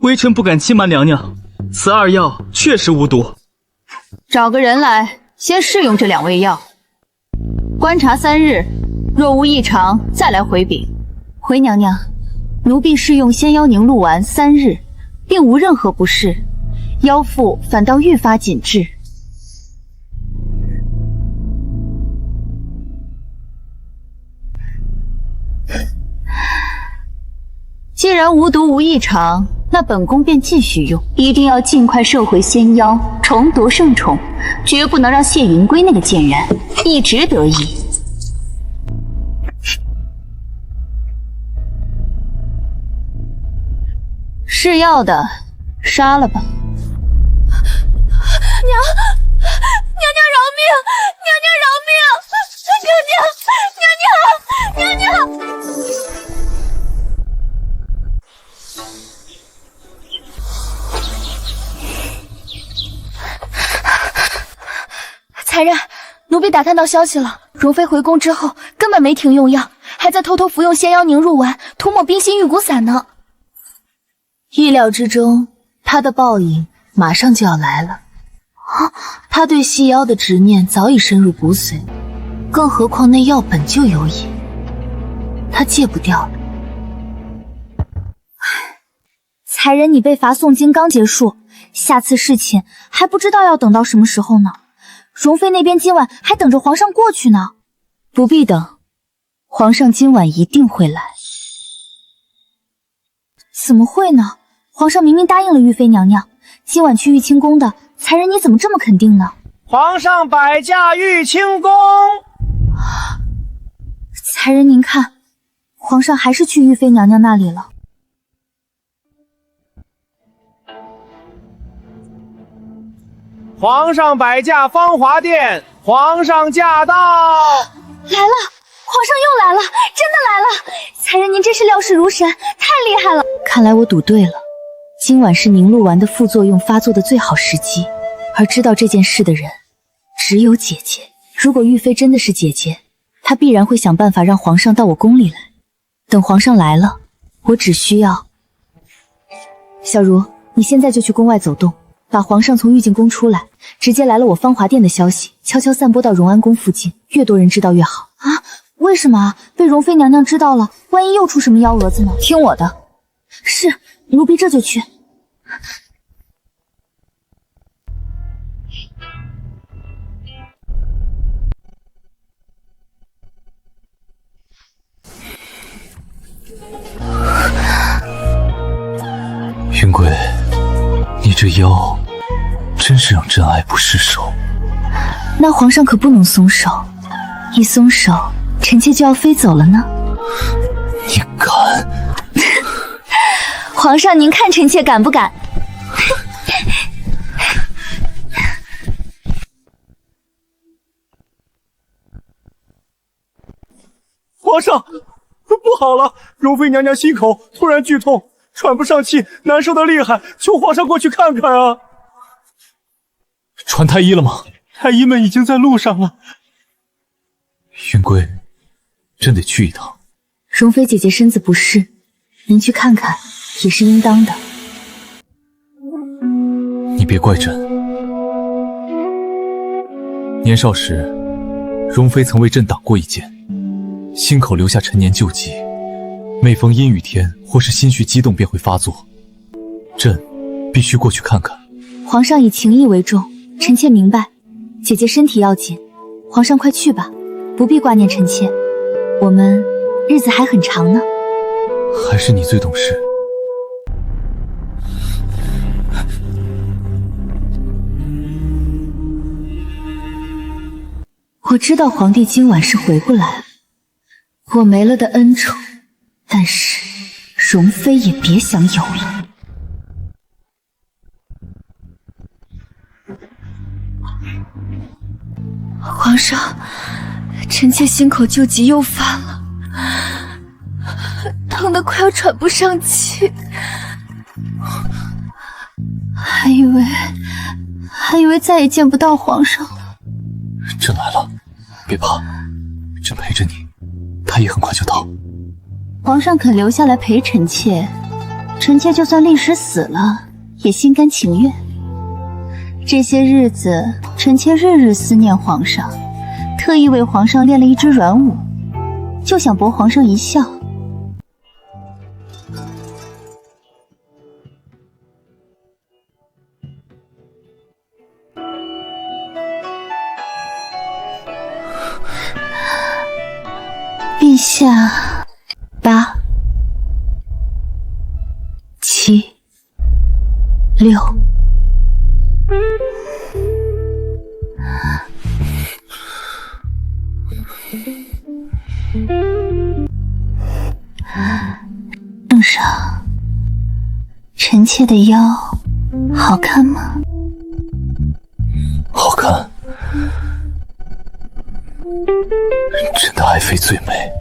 微臣不敢欺瞒娘娘，此2药确实无毒。找个人来，先试用这2味药，观察3日，若无异常，再来回禀。回娘娘，奴婢试用仙妖凝露丸3日，并无任何不适，腰腹反倒愈发紧致。既然无毒无异常，那本宫便继续用。一定要尽快摄回仙妖，重夺圣宠，绝不能让谢云归那个贱人一直得意。是要的，杀了吧。娘饶命！娘饶命！娘！才人，奴婢打探到消息了，容妃回宫之后根本没停用药，还在偷偷服用仙妖凝露丸，涂抹冰心玉骨散呢。意料之中，他的报应马上就要来了。他对细妖的执念早已深入骨髓，更何况那药本就有瘾，他戒不掉了。才人，你被罚诵经刚结束，下次侍寝还不知道要等到什么时候呢。容妃那边今晚还等着皇上过去呢。不必等，皇上今晚一定会来。怎么会呢？皇上明明答应了玉妃娘娘，今晚去玉清宫的。才人，你怎么这么肯定呢？皇上摆驾玉清宫。才人，您看，皇上还是去玉妃娘娘那里了。皇上摆驾芳华殿，皇上驾到！来了，皇上又来了，真的来了！才人，您真是料事如神，太厉害了！看来我赌对了，今晚是凝露丸的副作用发作的最好时机，而知道这件事的人只有姐姐。如果玉妃真的是姐姐，她必然会想办法让皇上到我宫里来。等皇上来了，我只需要……小茹，你现在就去宫外走动，把皇上从玉净宫出来，直接来了我芳华殿的消息悄悄散播到荣安宫附近，越多人知道越好。啊？为什么啊？被容妃娘娘知道了，万一又出什么幺蛾子呢？听我的。是，奴婢这就去。云贵，你这妖真是让朕爱不释手。那皇上可不能松手，一松手，臣妾就要飞走了呢。你敢？皇上，您看臣妾敢不敢？皇上，不好了！容妃娘娘心口突然剧痛，喘不上气，难受的厉害，求皇上过去看看啊！传太医了吗？太医们已经在路上了。云归，真得去一趟。容妃姐姐身子不适，您去看看也是应当的。你别怪朕。年少时，容妃曾为朕挡过一剑，心口留下陈年旧疾，每逢阴雨天或是心绪激动便会发作。朕必须过去看看。皇上以情义为重，臣妾明白。姐姐身体要紧，皇上快去吧，不必挂念臣妾。我们日子还很长呢。还是你最懂事。我知道皇帝今晚是回不来了，我没了的恩宠，但是容妃也别想有了。皇上，臣妾心口旧疾又犯了，疼得快要喘不上气，还以为再也见不到皇上了。朕来了，别怕，朕陪着你，他也很快就到。皇上肯留下来陪臣妾，臣妾就算历史死了也心甘情愿。这些日子，臣妾日日思念皇上，特意为皇上练了一支软舞，就想博皇上一笑。陛下，8、7、6。圣上，臣妾的腰好看吗？好看。朕的爱妃最美。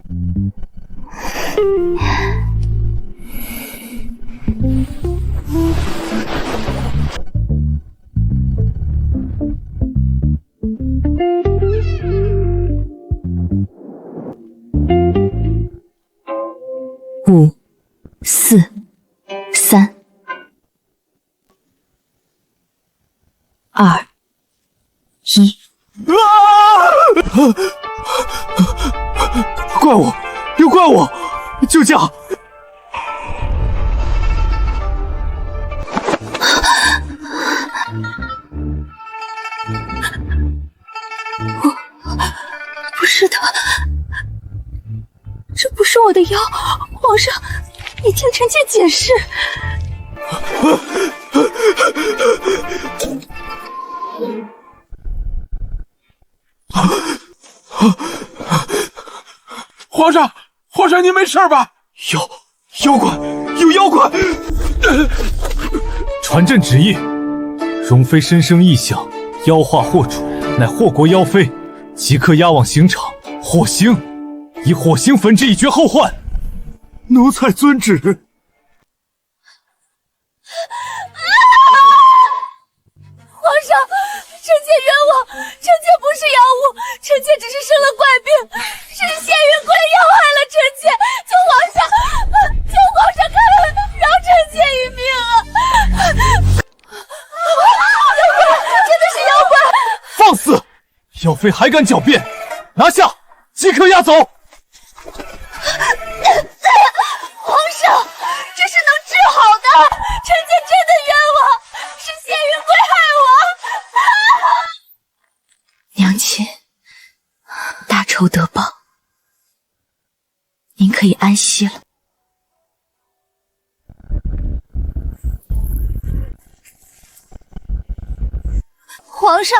5、4、3、2、1。怪我，又怪我，救驾！不是的，这不是我的腰，皇上，你听臣妾解释。皇上，您没事吧？妖怪，有妖怪！传朕旨意，容妃身生异象，妖化祸主，乃祸国妖妃，即刻押往刑场，火刑，以火刑焚之以绝后患。奴才遵旨。皇上，臣妾冤枉，臣妾不是妖物，臣妾只是生了怪病，是谢云贵要害了臣妾，求皇上开恩，饶臣妾一命啊！妖怪，真的是妖怪！放肆！妖妃还敢狡辩，拿下，即刻押走。皇上，这是能治好的，臣妾真的冤枉，是谢云贵害我。娘亲，大仇得报，您可以安息了。皇上，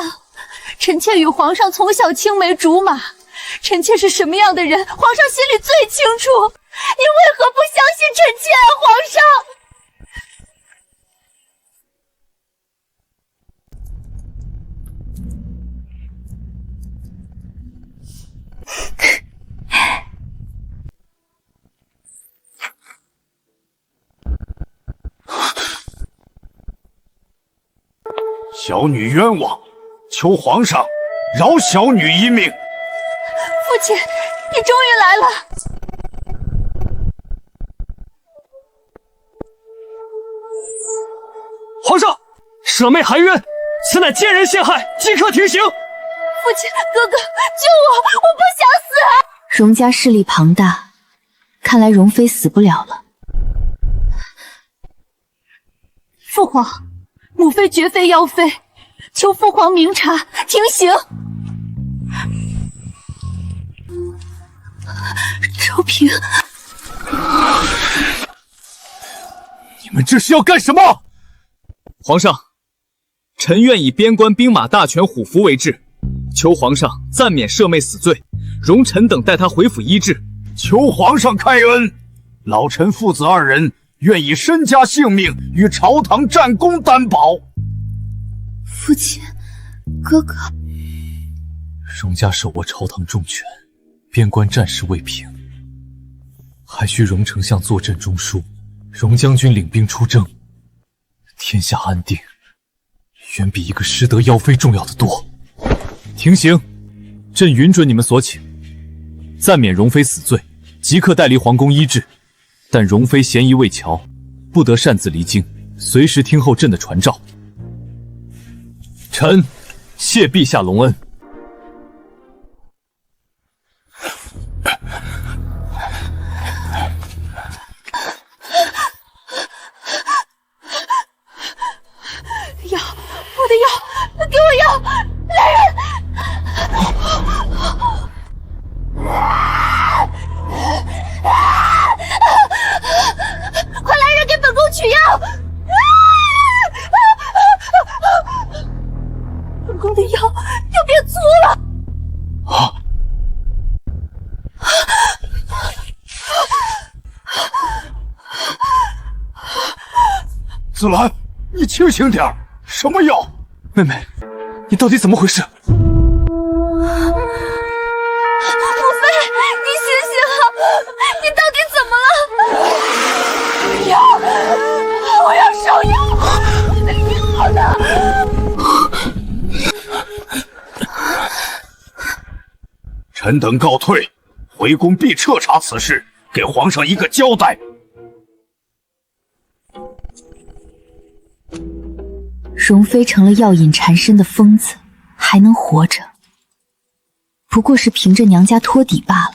臣妾与皇上从小青梅竹马，臣妾是什么样的人，皇上心里最清楚。您为何不相信臣妾啊，皇上？小女冤枉，求皇上饶小女一命。父亲，你终于来了。皇上，舍妹含冤，此乃奸人陷害，即刻停刑。父亲，哥哥，救我！我不想死。荣家势力庞大，看来容妃死不了了。父皇，母妃绝非妖妃，求父皇明察，停刑。周平，你们这是要干什么？皇上，臣愿以边关兵马大权虎符为质，求皇上暂免舍妹死罪，容臣等带她回府医治。求皇上开恩，老臣父子二人愿以身家性命与朝堂战功担保。父亲，哥哥，荣家手握朝堂重权，边关战事未平，还需荣丞相坐镇中枢，荣将军领兵出征，天下安定远比一个失德妖妃重要的多。停刑！朕允准你们所请，暂免容妃死罪，即刻带离皇宫医治。但容妃嫌疑未乔，不得擅自离京，随时听候朕的传召。臣谢陛下隆恩。药，我的药，给我药！来人！快来人，给本宫取药！本宫的药要变粗了！紫兰，你清醒点儿，什么药？妹妹，你到底怎么回事？你到底怎么了？药，我要烧药！你的药呢？臣等告退，回宫必彻查此事，给皇上一个交代。容妃成了药瘾缠身的疯子，还能活着，不过是凭着娘家托底罢了。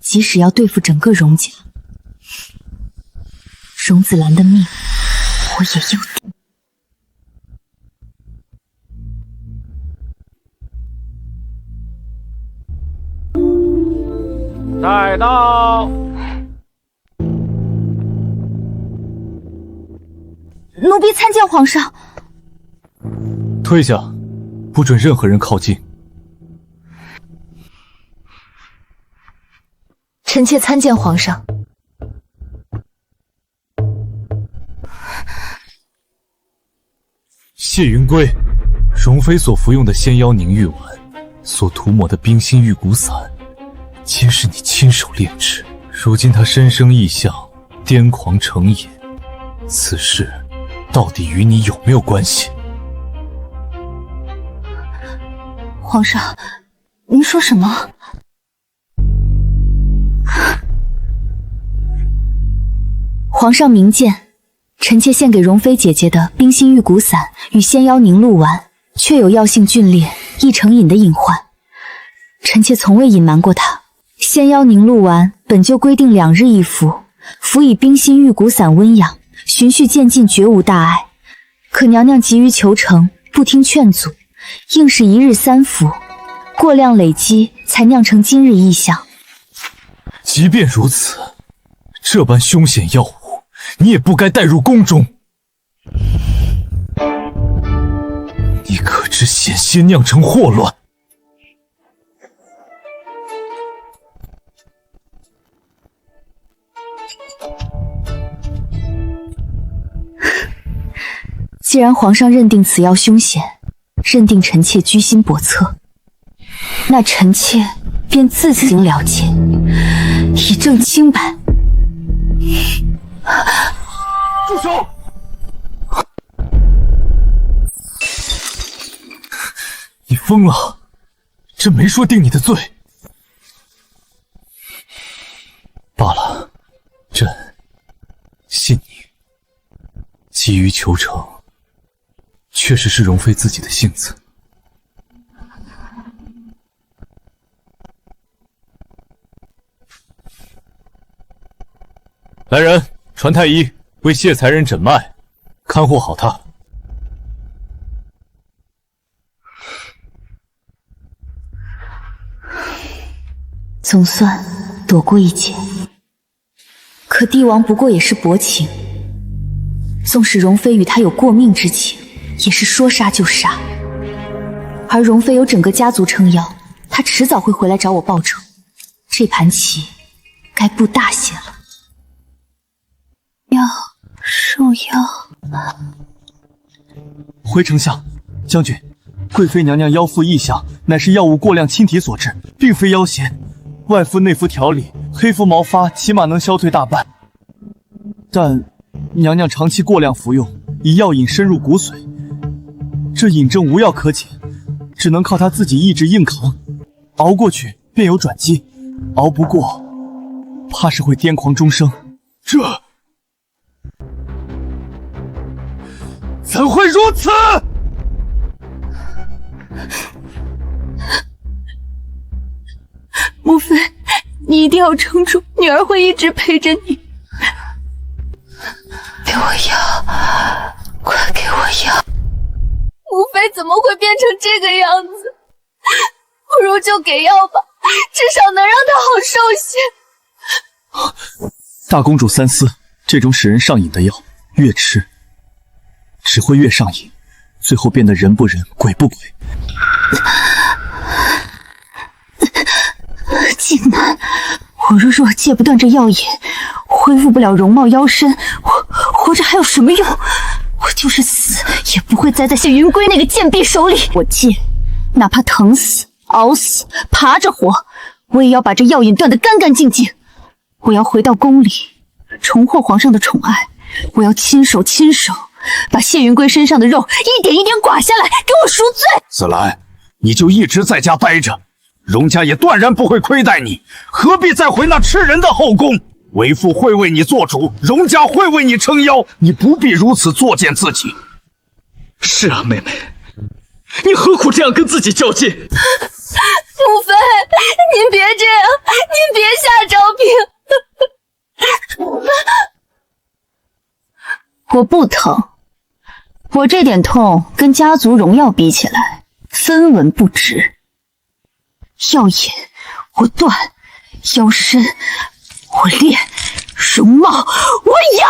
即使要对付整个荣家，荣子兰的命我也有底。带到。奴婢参见皇上。退下，不准任何人靠近。臣妾参见皇上。谢云归，容妃所服用的仙妖凝玉丸，所涂抹的冰心玉骨散，皆是你亲手炼制。如今她身生异象，癫狂成瘾，此事到底与你有没有关系？皇上，您说什么？皇上明鉴，臣妾献给容妃姐姐的冰心玉骨散与仙妖凝露丸，确有药性峻烈、易成瘾的隐患。臣妾从未隐瞒过她。仙妖凝露丸本就规定2日1服，辅以冰心玉骨散温养，循序渐进，绝无大碍。可娘娘急于求成，不听劝阻，硬是1日3服，过量累积，才酿成今日异象。即便如此，这般凶险药物，你也不该带入宫中。你可知险些酿成祸乱？既然皇上认定此药凶险，认定臣妾居心叵测，那臣妾便自行了结，以证清白。住手！疯了，朕没说定你的罪。罢了，朕信你。急于求成，确实是容妃自己的性子。来人，传太医为谢才人诊脉，看护好他。总算躲过一劫，可帝王不过也是薄情，纵使容妃与他有过命之情，也是说杀就杀。而容妃有整个家族撑腰，她迟早会回来找我报仇，这盘棋该布大些了。受邀，回丞相，将军，贵妃娘娘腰腹异象，乃是药物过量侵体所致，并非妖邪。外敷内服调理，黑肤毛发起码能消退大半。但娘娘长期过量服用，以药引深入骨髓，这饮症无药可解，只能靠她自己意志硬扛，熬过去便有转机，熬不过，怕是会癫狂终生。这怎会如此？母妃，你一定要撑住，女儿会一直陪着你。给我药，快给我药！母妃怎么会变成这个样子？不如就给药吧，至少能让她好受些。大公主三思，这种使人上瘾的药，越吃只会越上瘾，最后变得人不人，鬼不鬼。竟然，我若戒不断这药瘾，恢复不了容貌妖身，活着还有什么用？我就是死，也不会栽在谢云归那个贱婢手里。我戒，哪怕疼死、熬死、爬着活，我也要把这药瘾断得干干净净。我要回到宫里，重获皇上的宠爱。我要亲手把谢云归身上的肉一点一点剐下来，给我赎罪。紫兰，你就一直在家待着，容家也断然不会亏待你，何必再回那吃人的后宫？为父会为你做主，容家会为你撑腰，你不必如此作践自己。是啊，妹妹，你何苦这样跟自己较劲？母妃，您别这样，您别下诏兵。我不疼，我这点痛跟家族荣耀比起来，分文不值。药瘾我断，腰身我练，容貌我养。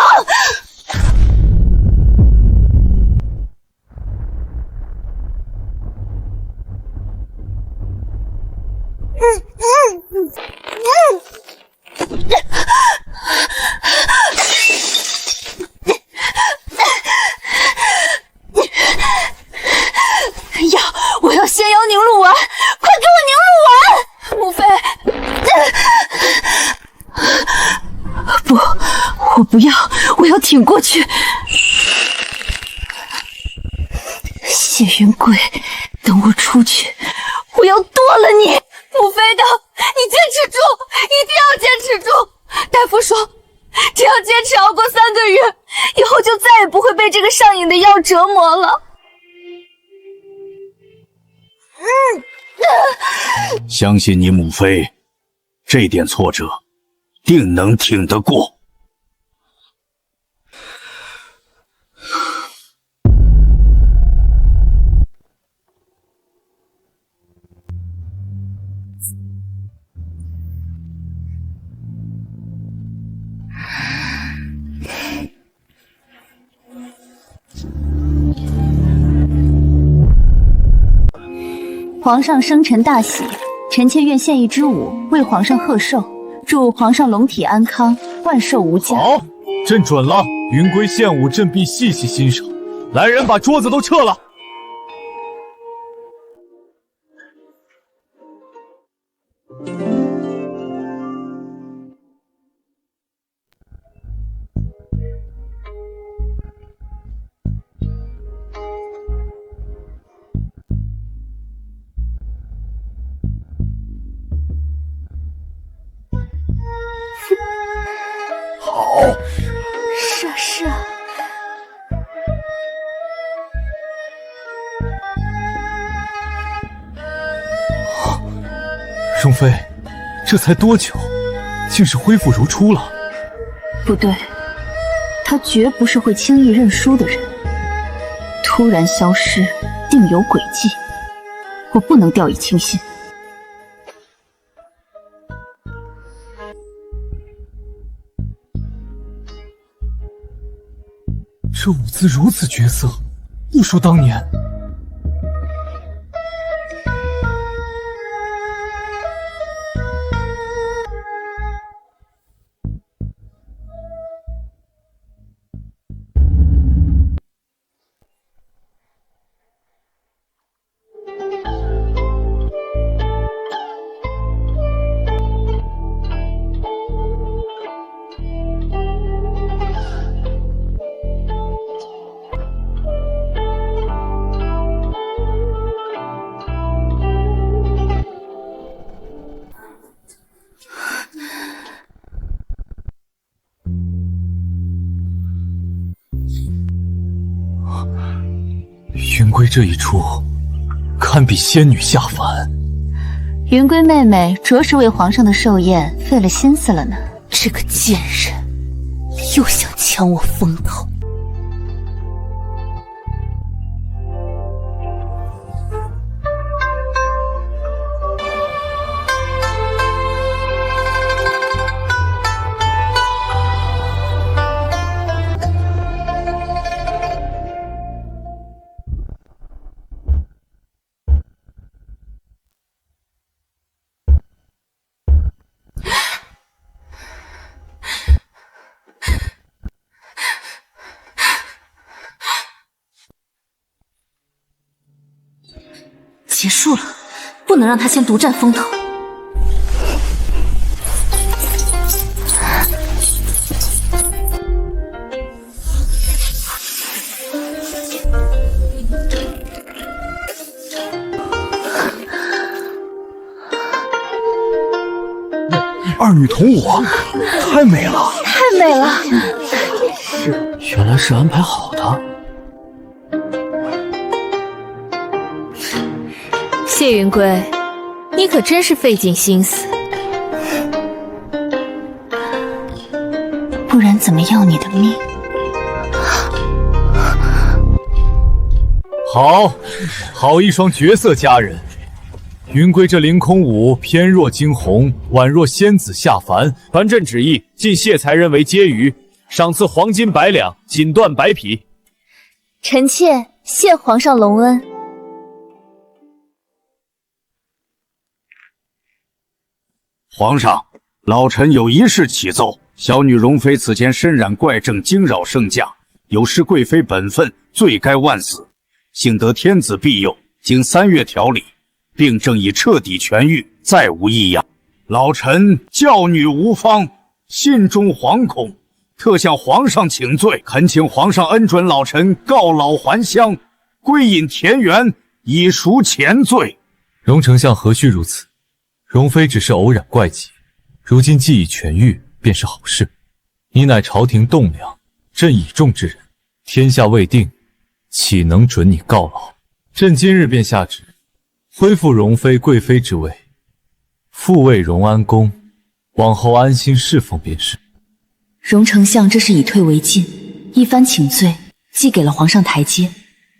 呀！我要仙妖凝露丸，快给我凝露丸！母妃，不，我不要，我要挺过去。谢云贵，等我出去，我要剁了你！母妃的，你坚持住，一定要坚持住！大夫说，只要坚持熬过3个月，以后就再也不会被这个上瘾的药折磨了。相信你母妃，这点挫折定能挺得过。皇上生辰大喜，臣妾愿献一支舞，为皇上贺寿，祝皇上龙体安康，万寿无疆。好，朕准了。云归献舞，朕必细细欣赏。来人，把桌子都撤了。容妃，这才多久，竟是恢复如初了？不对，他绝不是会轻易认输的人。突然消失，定有诡计，我不能掉以轻心。这舞姿如此绝色，不输当年。云归这一出，堪比仙女下凡。云归妹妹着实为皇上的寿宴费了心思了呢。这个贱人又想抢我风头。结束了，不能让他先独占风头。二女同舞，太美了，太美了！原来是安排好的。谢云归，你可真是费尽心思。不然怎么要你的命？好一双绝色佳人。云归这凌空舞翩若惊鸿，宛若仙子下凡。传朕旨意，进谢才人为婕妤，赏赐黄金100两，锦缎100匹。臣妾谢皇上隆恩。皇上，老臣有一事启奏。小女容妃此前身染怪症，惊扰圣驾，有失贵妃本分，罪该万死。幸得天子庇佑，经3月调理，病症已彻底痊愈，再无异样。老臣教女无方，心中惶恐，特向皇上请罪，恳请皇上恩准老臣告老还乡，归隐田园，以赎前罪。容丞相何须如此？容妃只是偶染怪疾，如今既已痊愈，便是好事。你乃朝廷栋梁，朕倚重之人，天下未定，岂能准你告老？朕今日便下旨，恢复容妃贵妃之位，复位荣安宫，往后安心侍奉便是。容丞相这是以退为进，一番请罪，既给了皇上台阶，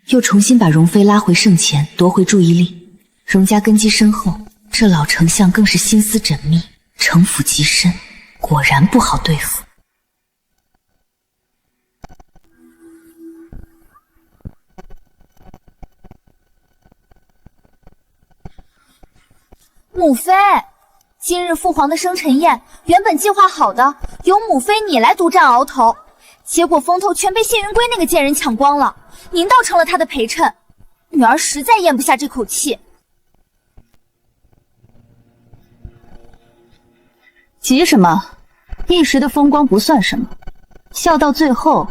又重新把容妃拉回圣前，夺回注意力。容家根基深厚，这老丞相更是心思缜密，城府极深，果然不好对付。母妃，今日父皇的生辰宴原本计划好的，由母妃你来独占鳌头，结果风头全被谢云归那个贱人抢光了，您倒成了他的陪衬，女儿实在咽不下这口气。急什么？一时的风光不算什么，笑到最后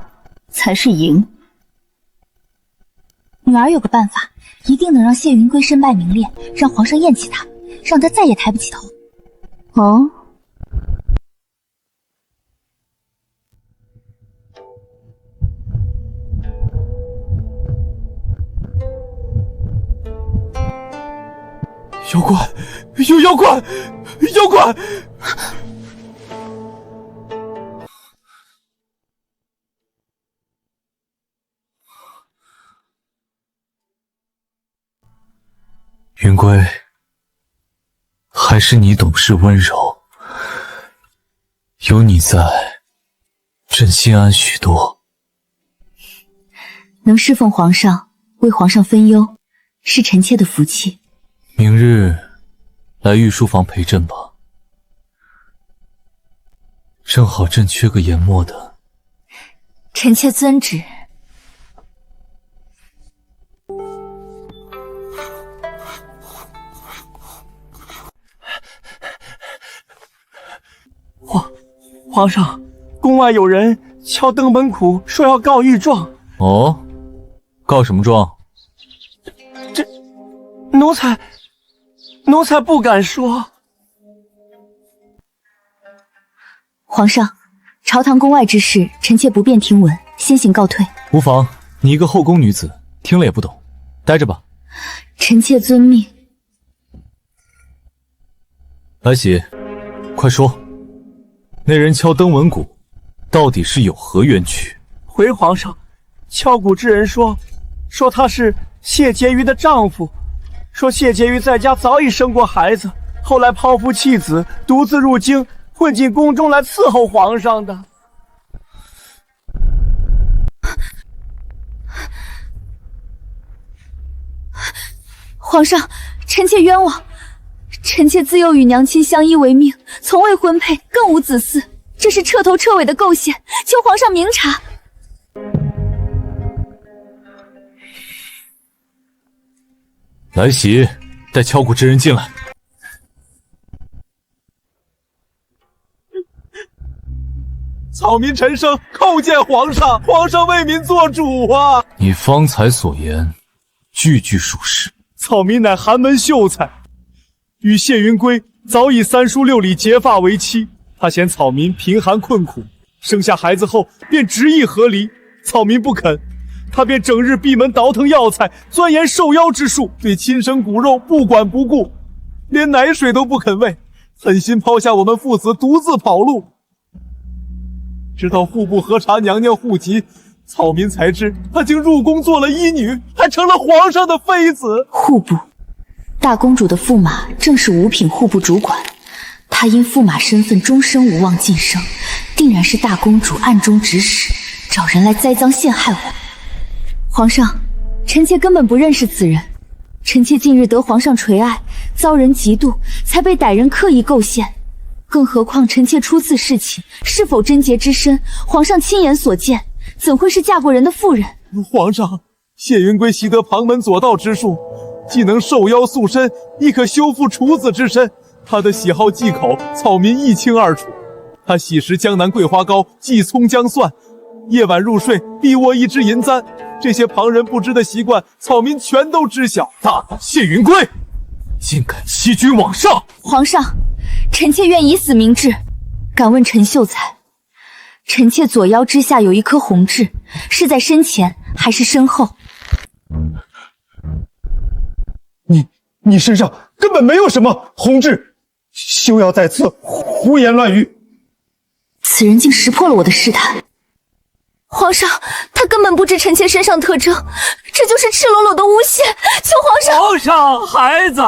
才是赢。女儿有个办法，一定能让谢云归身败名裂，让皇上厌弃他，让他再也抬不起头。哦，妖怪，有妖怪，妖怪！云归，还是你懂事温柔，有你在，朕心安许多。能侍奉皇上，为皇上分忧，是臣妾的福气。明日来御书房陪朕吧，正好朕缺个研墨的。臣妾遵旨。皇上，宫外有人敲登门鼓，说要告御状。哦，告什么状？这奴才不敢说。皇上，朝堂宫外之事，臣妾不便听闻，先行告退。无妨，你一个后宫女子，听了也不懂，待着吧。臣妾遵命。来喜，快说，那人敲登门鼓，到底是有何冤屈？回皇上，敲鼓之人说他是谢婕妤的丈夫，说谢婕妤在家早已生过孩子，后来抛夫弃子，独自入京，混进宫中来伺候皇上的。皇上，臣妾冤枉。臣妾自幼与娘亲相依为命，从未婚配，更无子嗣，这是彻头彻尾的构陷，求皇上明察。来喜，带敲鼓之人进来。草民陈生叩见皇上，皇上为民做主啊！你方才所言，句句属实。草民乃寒门秀才，与谢云归早已3书6礼结发为妻。他嫌草民贫寒困苦，生下孩子后便执意和离，草民不肯，他便整日闭门倒腾药材，钻研受妖之术，对亲生骨肉不管不顾，连奶水都不肯喂，狠心抛下我们父子独自跑路。直到户部核查娘娘户籍，草民才知她竟入宫做了医女，还成了皇上的妃子。户部大公主的驸马正是五品户部主管，她因驸马身份终身无望晋升，定然是大公主暗中指使，找人来栽赃陷害我。皇上，臣妾根本不认识此人，臣妾近日得皇上垂爱，遭人嫉妒，才被歹人刻意构陷。更何况臣妾初次侍寝，是否贞洁之身，皇上亲眼所见，怎会是嫁过人的妇人？皇上，谢云归习得旁门左道之术，既能受妖塑身，亦可修复处子之身。他的喜好忌口，草民一清二楚。他喜食江南桂花糕，忌葱姜蒜，夜晚入睡必握一支银簪，这些旁人不知的习惯，草民全都知晓。大胆谢云归，竟敢欺君罔上！皇上，臣妾愿以死明志。敢问陈秀才，臣妾左腰之下有一颗红痣，是在身前还是身后？你身上根本没有什么红痣，休要再次胡言乱语。此人竟识破了我的试探。皇上，他根本不知臣妾身上特征，这就是赤裸裸的诬陷，求皇上！皇上，孩子，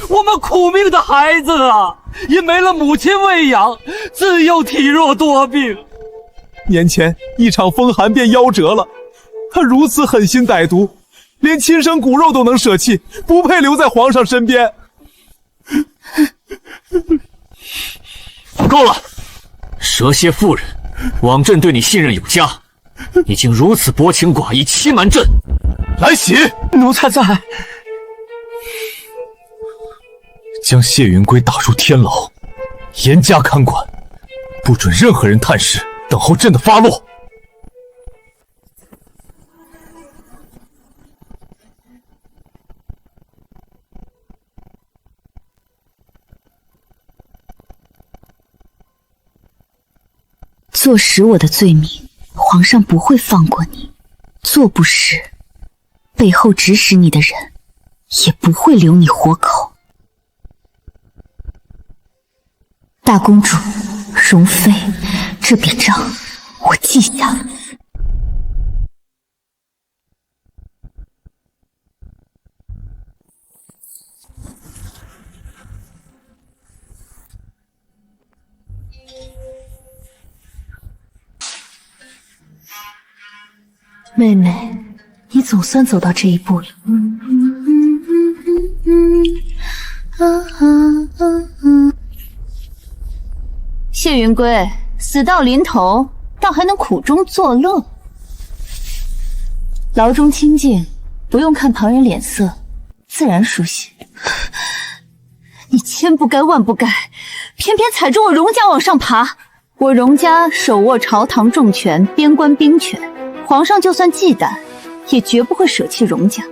我们苦命的孩子啊，因没了母亲喂养，自幼体弱多病。年前一场风寒便夭折了，他如此狠心歹毒，连亲生骨肉都能舍弃，不配留在皇上身边。够了，蛇蝎妇人，枉朕对你信任有加，你竟如此薄情寡义，欺瞒朕！来喜，奴才在。将谢云归打入天牢，严加看管，不准任何人探视，等候朕的发落。坐实我的罪名，皇上不会放过你；坐不实，背后指使你的人也不会留你活口。大公主容妃，这笔账我记下了。妹妹，你总算走到这一步了。谢云归，死到临头，倒还能苦中作乐。牢中清静，不用看旁人脸色，自然舒心。你千不该万不该，偏偏踩着我荣家往上爬。我荣家手握朝堂重权，边关兵权，皇上就算忌惮，也绝不会舍弃荣家。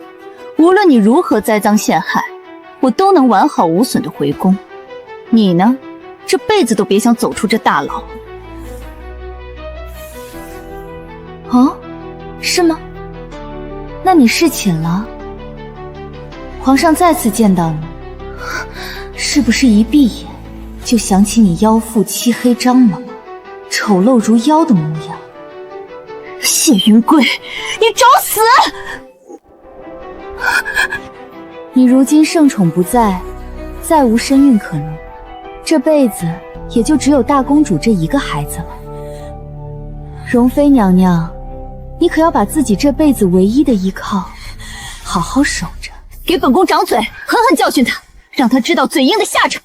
无论你如何栽赃陷害，我都能完好无损的回宫。你呢，这辈子都别想走出这大牢。哦，是吗？那你侍寝了？皇上再次见到你，是不是一闭眼就想起你妖妇漆黑张猛，丑陋如妖的模样？谢云归，你找死！你如今圣宠不在，再无身孕可能，这辈子也就只有大公主这一个孩子了。容妃娘娘，你可要把自己这辈子唯一的依靠好好守着。给本宫掌嘴，狠狠教训他，让他知道嘴硬的下场。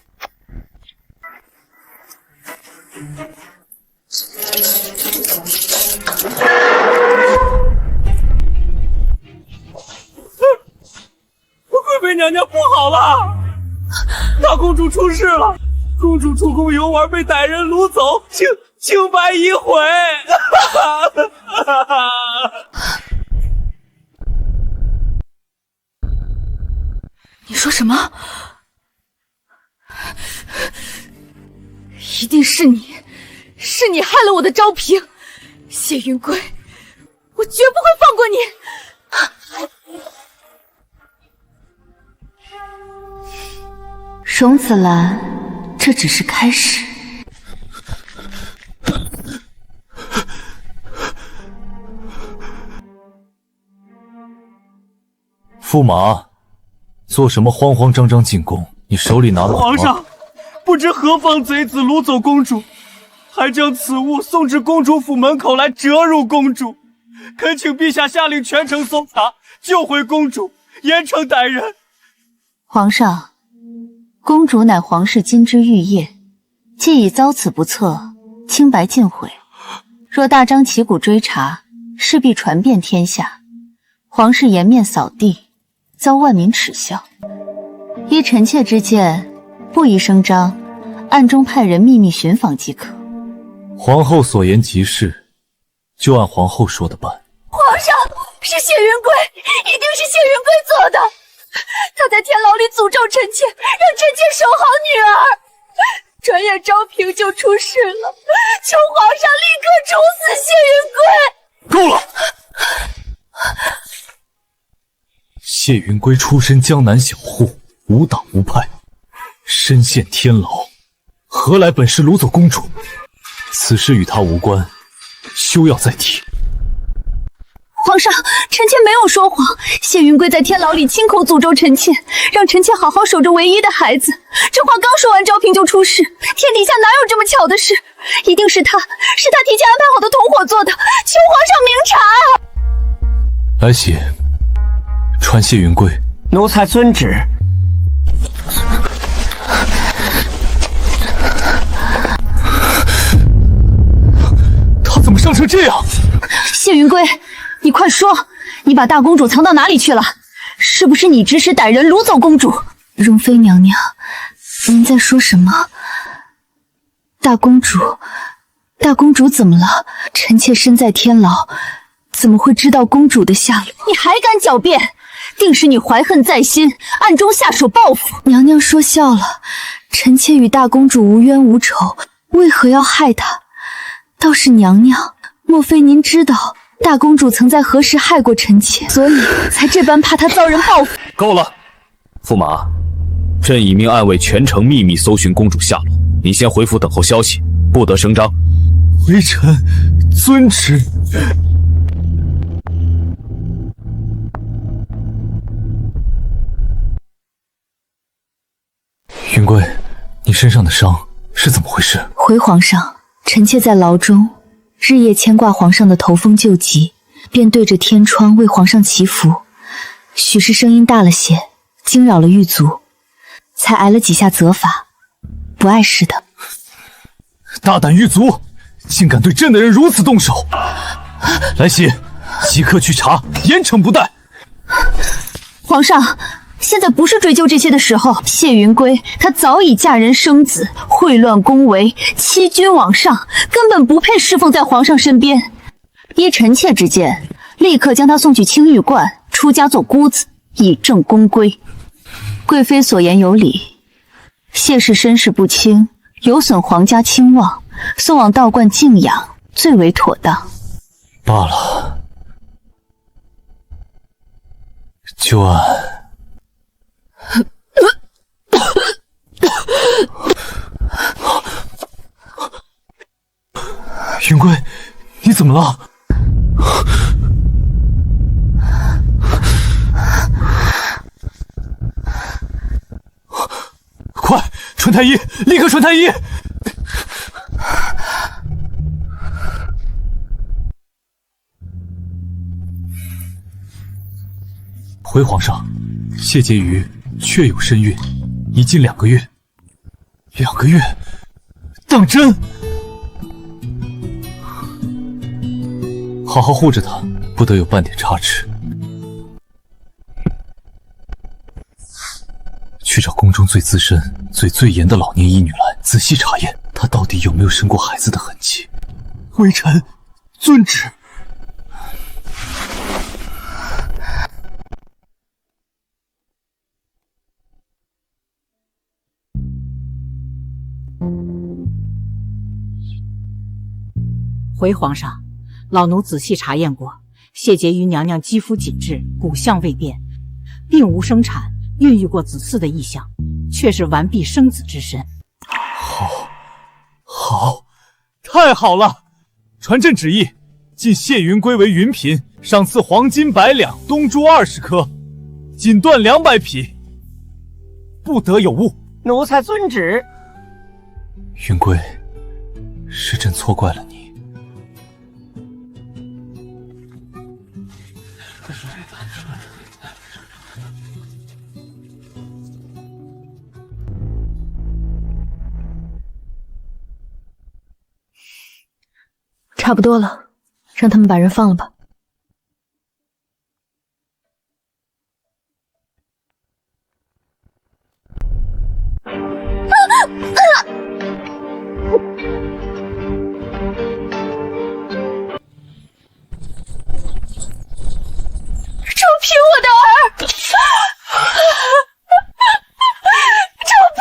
贵妃娘娘不好了，大公主出事了，公主出宫游玩被歹人掳走，清白已毁。你说什么？一定是你，是你害了我的昭嫔，谢云归，我绝不会放过你。荣子兰，这只是开始。驸马，做什么慌慌张张进宫？你手里拿的皇上，不知何方贼子掳走公主，还将此物送至公主府门口来折辱公主，恳请陛下下令全城搜查，救回公主，严惩歹人。皇上，公主乃皇室金枝玉叶，既已遭此不测，清白尽毁。若大张旗鼓追查，势必传遍天下，皇室颜面扫地，遭万民耻笑。依臣妾之见，不宜声张，暗中派人秘密寻访即可。皇后所言极是，就按皇后说的办。皇上，是谢云归，一定是谢云归做的。他在天牢里诅咒臣妾，让臣妾守好女儿。转眼昭嫔就出事了，求皇上立刻处死谢云归。够了！谢云归出身江南小户，无党无派，身陷天牢，何来本事掳走公主？此事与他无关，休要再提。皇上，臣妾没有说谎，谢云归在天牢里亲口诅咒臣妾，让臣妾好好守着唯一的孩子。这话刚说完，昭嫔就出事，天底下哪有这么巧的事？一定是他提前安排好的同伙做的，求皇上明察。来喜，传谢云归。奴才遵旨。他怎么伤成这样？谢云归，你快说，你把大公主藏到哪里去了？是不是你指使歹人掳走公主？容妃娘娘，您在说什么？大公主怎么了？臣妾身在天牢，怎么会知道公主的下落？你还敢狡辩？定是你怀恨在心，暗中下手报复。娘娘说笑了，臣妾与大公主无冤无仇，为何要害她？倒是娘娘，莫非您知道大公主曾在何时害过臣妾，所以才这般怕她遭人报复？够了，驸马，朕已命暗卫全城秘密搜寻公主下落，你先回府等候消息，不得声张。微臣遵旨。云贵，你身上的伤是怎么回事？回皇上，臣妾在牢中，日夜牵挂皇上的头风旧疾，便对着天窗为皇上祈福，许是声音大了些，惊扰了狱卒，才挨了几下责罚，不碍事的。大胆狱卒，竟敢对朕的人如此动手！来喜，即刻去查，严惩不贷。皇上，现在不是追究这些的时候。谢云归她早已嫁人生子，秽乱宫闱，欺君罔上，根本不配侍奉在皇上身边。依臣妾之见，立刻将她送去青玉观，出家做姑子，以正宫规。贵妃所言有理，谢氏身世不清，有损皇家清望，送往道观静养最为妥当。罢了，就按云贵，你怎么了？快，传太医，立刻传太医！回皇上，谢婕妤确有身孕，已近2个月。2个月，当真？好好护着她，不得有半点差池。去找宫中最资深、最严的老年医女来仔细查验，她到底有没有生过孩子的痕迹。微臣遵旨。回皇上，老奴仔细查验过，谢婕妤娘娘肌肤紧致，骨相未变，并无生产、孕育过子嗣的异象，却是完璧生子之身。好，太好了！传朕旨意，晋谢云归为云嫔，赏赐黄金100两，东珠20颗，锦缎200匹，不得有误。奴才遵旨。云归，是朕错怪了你。差不多了，让他们把人放了吧。周平，我的儿！周平！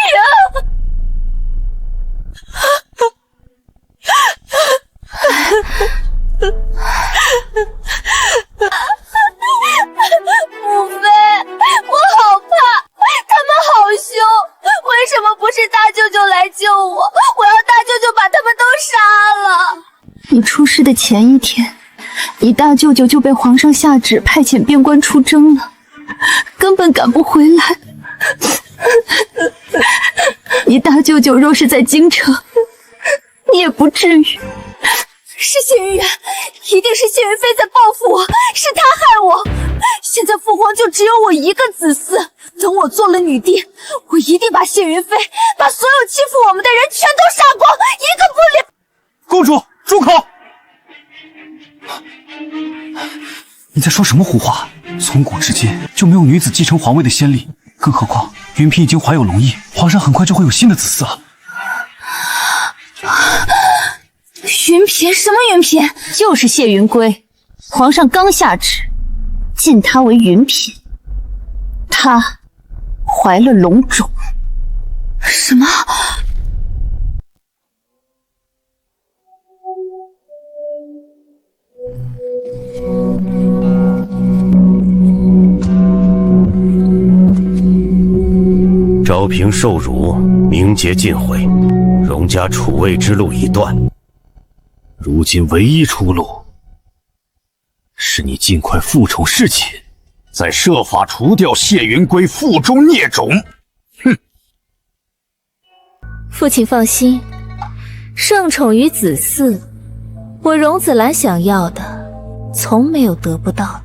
母妃，我好怕，他们好凶，为什么不是大舅舅来救我？我要大舅舅把他们都杀了。你出事的前一天，你大舅舅就被皇上下旨派遣边关出征了，根本赶不回来。你大舅舅若是在京城，你也不至于。是谢云远，一定是谢云飞在报复我，是他害我。现在父皇就只有我一个子嗣，等我做了女帝，我一定把谢云飞，把所有欺负我们的人全都杀光，一个不留。公主，住口！你在说什么胡话？从古至今就没有女子继承皇位的先例，更何况云嫔已经怀有龙翼，皇上很快就会有新的子嗣了。云嫔？什么云嫔？就是谢云归，皇上刚下旨晋她为云嫔，她怀了龙种。什么？昭平受辱，名节尽毁。荣家储位之路已断，如今唯一出路是你尽快复宠侍寝，再设法除掉谢云归腹中孽种。哼！父亲放心，圣宠于子嗣，我荣子兰想要的，从没有得不到的。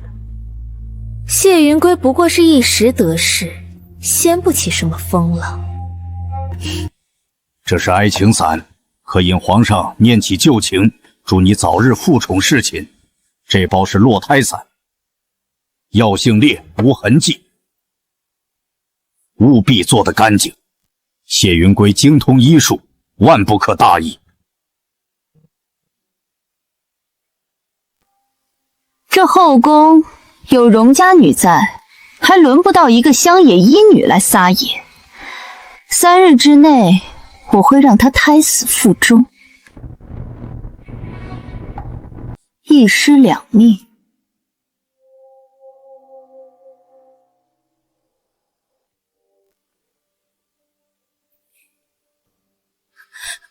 谢云归不过是一时得势，掀不起什么风浪。这是哀情伞，可引皇上念起旧情，祝你早日复宠侍寝。这包是落胎伞，药性烈，无痕迹，务必做得干净。谢云归精通医术，万不可大意。这后宫有荣家女在，还轮不到一个乡野医女来撒野。3日之内，我会让她胎死腹中，一尸两命。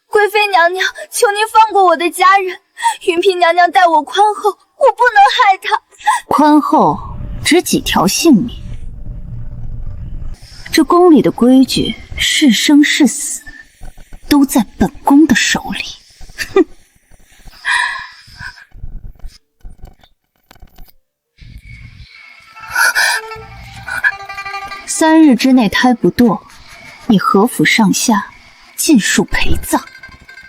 贵妃娘娘，求您放过我的家人。云嫔娘娘待我宽厚，我不能害她。宽厚值几条性命？这宫里的规矩，是生是死，都在本宫的手里。哼！3日之内胎不堕，你何府上下尽数陪葬。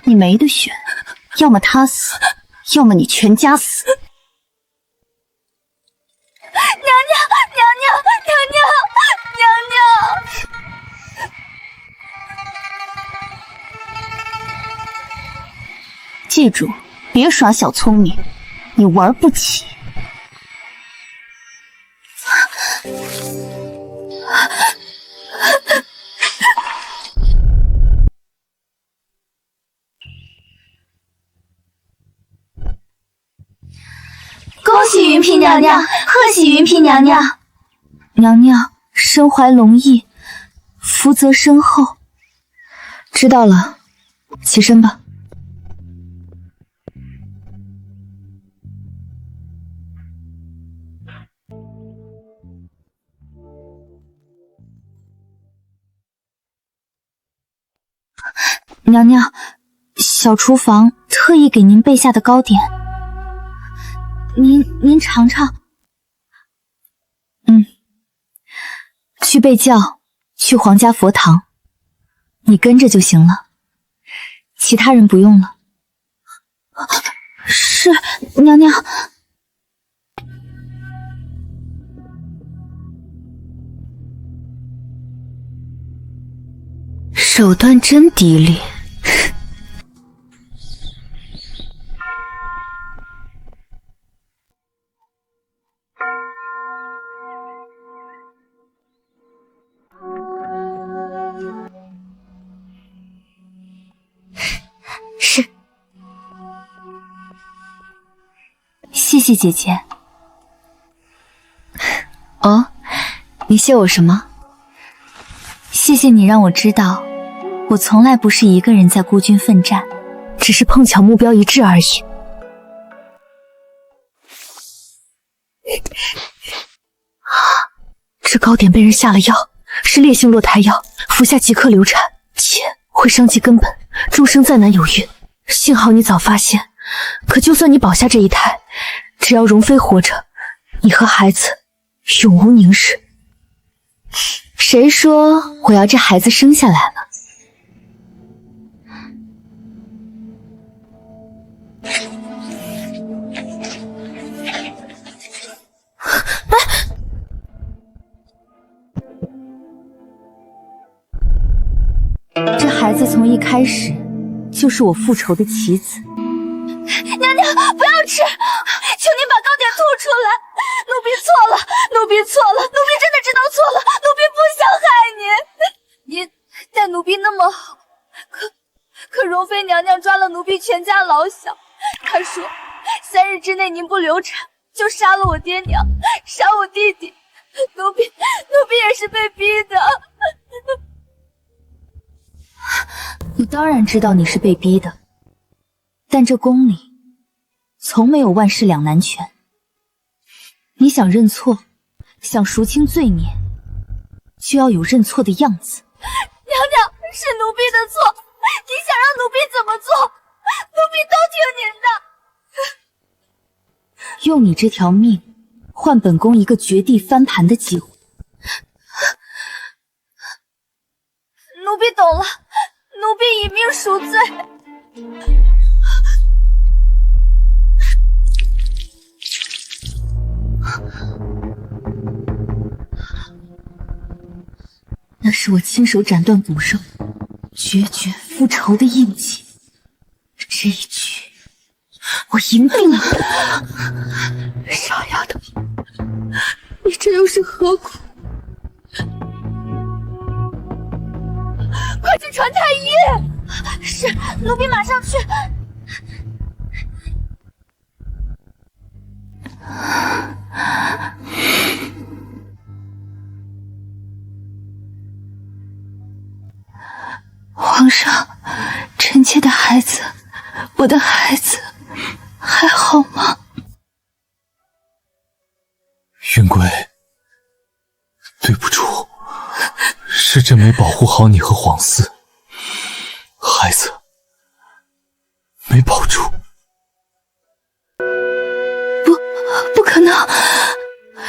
你没得选，要么他死，要么你全家死。娘娘，记住，别耍小聪明，你玩不起。恭喜云嫔娘娘，贺喜云嫔娘娘。娘娘身怀龙翼，福泽深厚。知道了，起身吧。娘娘，小厨房特意给您备下的糕点，您尝尝。去备轿，去皇家佛堂，你跟着就行了，其他人不用了。是，娘娘。手段真低劣。是，谢谢姐姐。哦，你谢我什么？谢谢你让我知道，我从来不是一个人在孤军奋战，只是碰巧目标一致而已。这糕点被人下了药，是烈性落胎药，服下即刻流产，且会伤及根本，终生再难有孕。幸好你早发现，可就算你保下这一胎，只要容妃活着，你和孩子永无宁日。谁说我要这孩子生下来了？这孩子从一开始就是我复仇的棋子。娘娘，不要吃！求您把糕点吐出来！奴婢错了，奴婢错了，奴婢真的知道错了，奴婢不想害您。您待奴婢那么好，可容妃娘娘抓了奴婢全家老小，她说3日之内您不流产，就杀了我爹娘，杀我弟弟。奴婢也是被逼的。当然知道你是被逼的，但这宫里从没有万事两难全。你想认错，想赎清罪孽，就要有认错的样子。娘娘，是奴婢的错，你想让奴婢怎么做，奴婢都听您的。用你这条命换本宫一个绝地翻盘的机会。奴婢懂了，奴婢以命赎罪。那是我亲手斩断骨肉，决绝复仇的印记。这一局，我赢定了。傻丫头，你这又是何苦？快去传太医！是，奴婢马上去。皇上，臣妾的孩子，我的孩子还好吗？云贵，对不住，是朕没保护好你和皇嗣，孩子没保住。不可能，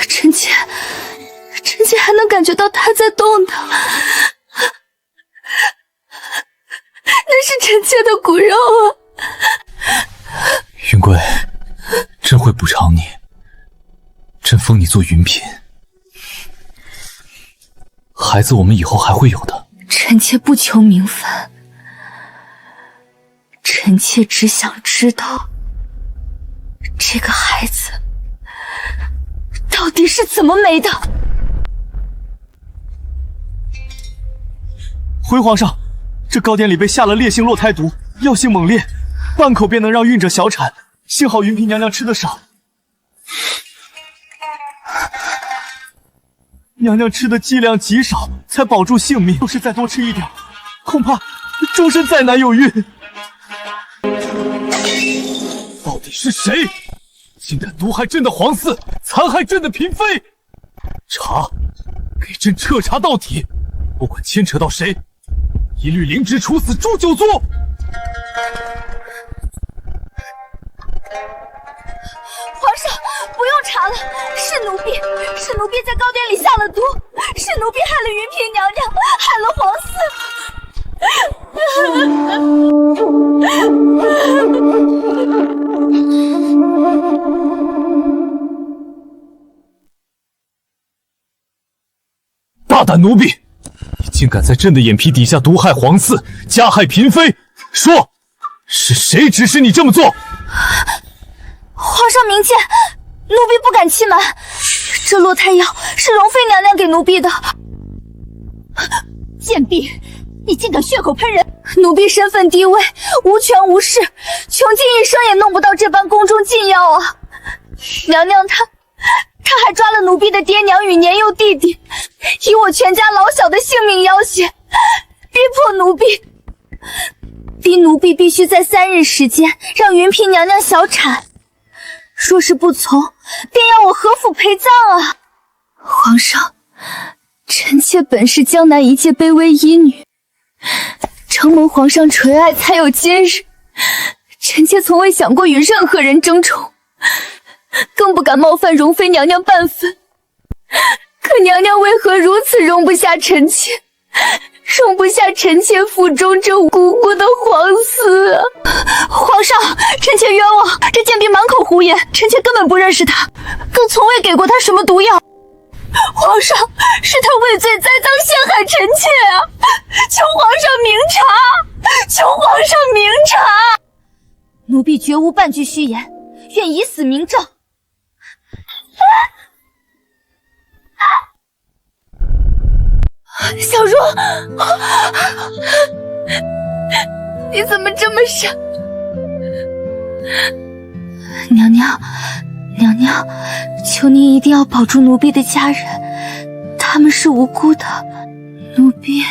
臣妾还能感觉到他在动的，那是臣妾的骨肉啊！云贵，朕会补偿你，朕封你做云嫔，孩子我们以后还会有的。臣妾不求名分，臣妾只想知道这个孩子到底是怎么没的。回皇上，这糕点里被下了烈性落胎毒，药性猛烈，半口便能让孕者小产，幸好云嫔娘娘吃得少。娘娘吃的剂量极少，才保住性命。要是再多吃一点，恐怕终身再难有孕。到底是谁竟敢毒害朕的皇嗣，残害朕的嫔妃？查，给朕彻查到底，不管牵扯到谁，一律凌迟处死诛九族。皇上，不用查了，是奴婢在糕点里下了毒，是奴婢害了云嫔娘娘，害了皇嗣。大胆奴婢，你竟敢在朕的眼皮底下毒害皇嗣，加害嫔妃！说，是谁指使你这么做？皇上明鉴，奴婢不敢欺瞒，这落胎药是容妃娘娘给奴婢的。贱婢，你竟敢血口喷人！奴婢身份低微，无权无势，穷尽一生也弄不到这般宫中禁药啊！娘娘她还抓了奴婢的爹娘与年幼弟弟，以我全家老小的性命要挟，逼迫奴婢，逼奴婢必须在3日时间让云嫔娘娘小产。若是不从，便要我何府陪葬啊！皇上，臣妾本是江南一介卑微医女，承蒙皇上垂爱，才有今日。臣妾从未想过与任何人争宠，更不敢冒犯容妃娘娘半分。可娘娘为何如此容不下臣妾，容不下臣妾腹中这无辜的皇嗣啊！皇上，臣妾冤枉，这贱婢满口胡言，臣妾根本不认识她，更从未给过她什么毒药。皇上，是她畏罪栽赃陷害臣妾啊！求皇上明察，求皇上明察！奴婢绝无半句虚言，愿以死明证。小茹，你怎么这么傻？娘娘，求您一定要保住奴婢的家人，他们是无辜的。奴婢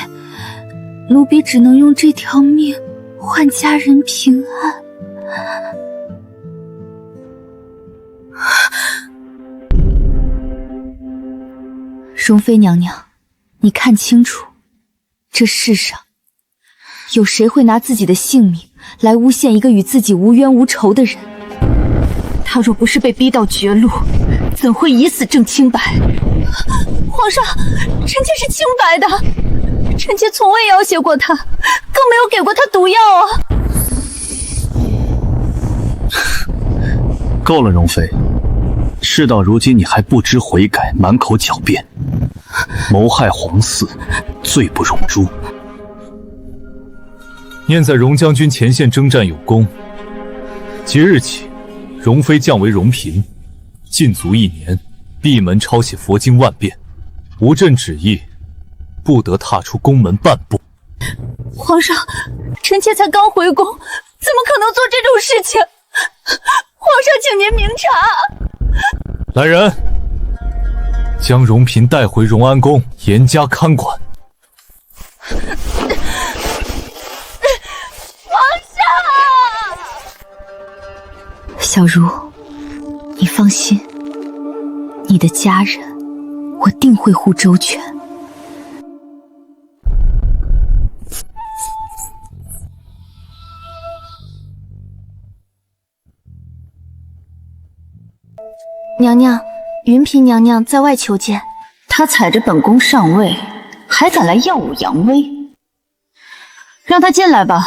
奴婢只能用这条命换家人平安。容妃娘娘，你看清楚，这世上有谁会拿自己的性命来诬陷一个与自己无冤无仇的人？他若不是被逼到绝路，怎会以死证清白？皇上，臣妾是清白的，臣妾从未要挟过他，更没有给过他毒药啊！够了，容妃，事到如今你还不知悔改，满口狡辩，谋害皇嗣，罪不容诛。念在荣将军前线征战有功，即日起，容妃降为容嫔，禁足1年，闭门抄写佛经万遍，无朕旨意，不得踏出宫门半步。皇上，臣妾才刚回宫，怎么可能做这种事情？皇上，请您明察。来人，将容嫔带回荣安宫，严加看管。小茹，你放心，你的家人我定会护周全。娘娘，云嫔娘娘在外求见。她踩着本宫上位，还敢来耀武扬威？让她进来吧，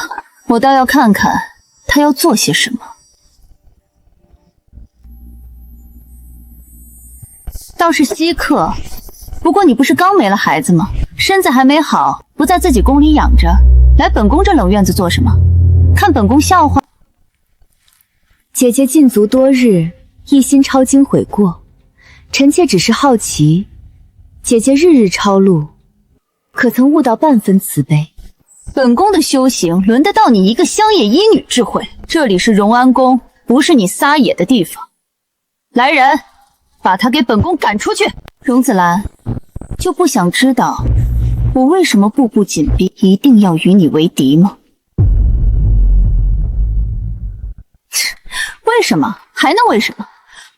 我倒要看看她要做些什么。倒是稀客，不过你不是刚没了孩子吗？身子还没好，不在自己宫里养着，来本宫这冷院子做什么？看本宫笑话？姐姐禁足多日，一心抄经悔过，臣妾只是好奇，姐姐日日抄录，可曾悟到半分慈悲？本宫的修行轮得到你一个乡野医女智慧？这里是荣安宫，不是你撒野的地方。来人，把他给本宫赶出去！荣子兰，就不想知道我为什么步步紧逼，一定要与你为敌吗？为什么？还能为什么？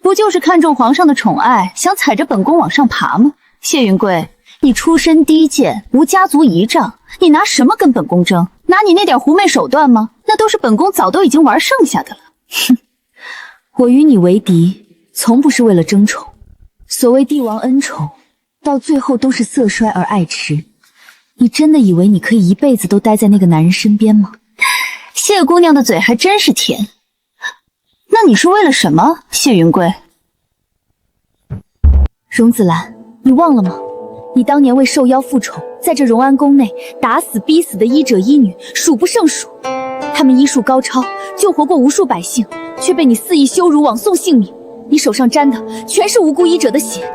不就是看中皇上的宠爱，想踩着本宫往上爬吗？谢云贵，你出身低贱，无家族仪仗，你拿什么跟本宫争？拿你那点狐媚手段吗？那都是本宫早都已经玩剩下的了。哼，我与你为敌，从不是为了争宠。所谓帝王恩宠，到最后都是色衰而爱弛。你真的以为你可以一辈子都待在那个男人身边吗？谢姑娘的嘴还真是甜。那你是为了什么，谢云贵？荣子兰，你忘了吗？你当年为受邀附宠，在这荣安宫内打死逼死的医者医女数不胜数，他们医术高超，救活过无数百姓，却被你肆意羞辱，枉送性命。你手上沾的全是无辜医者的血。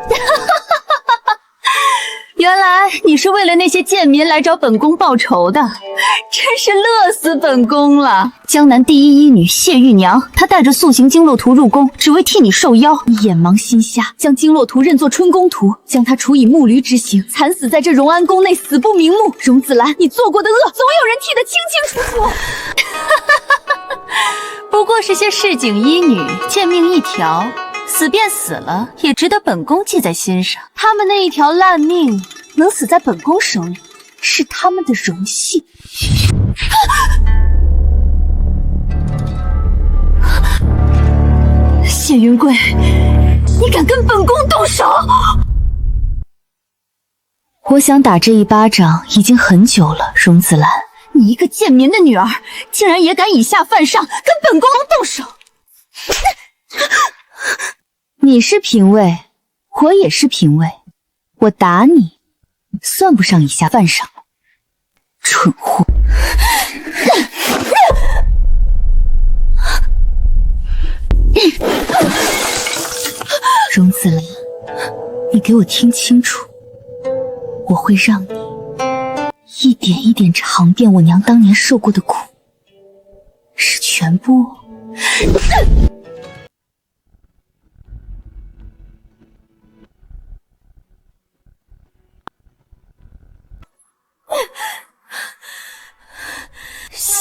原来你是为了那些贱民来找本宫报仇的，真是乐死本宫了。江南第一医女谢玉娘，她带着塑形经络图入宫，只为替你受邀。你眼盲心瞎，将经络图认作春宫图，将她处以木驴之刑，惨死在这荣安宫内，死不瞑目。荣子兰，你做过的恶，总有人替得清清楚楚。不过是些市井医女，贱命一条，死便死了，也值得本宫记在心上。他们那一条烂命能死在本宫手里，是他们的荣幸。谢云贵，你敢跟本宫动手？我想打这一巴掌已经很久了，荣子兰。你一个贱民的女儿，竟然也敢以下犯上，跟本宫动手！你是嫔位，我也是嫔位，我打你，算不上以下犯上。蠢货！荣子兰，你给我听清楚，我会让你一点一点尝遍我娘当年受过的苦，是全部。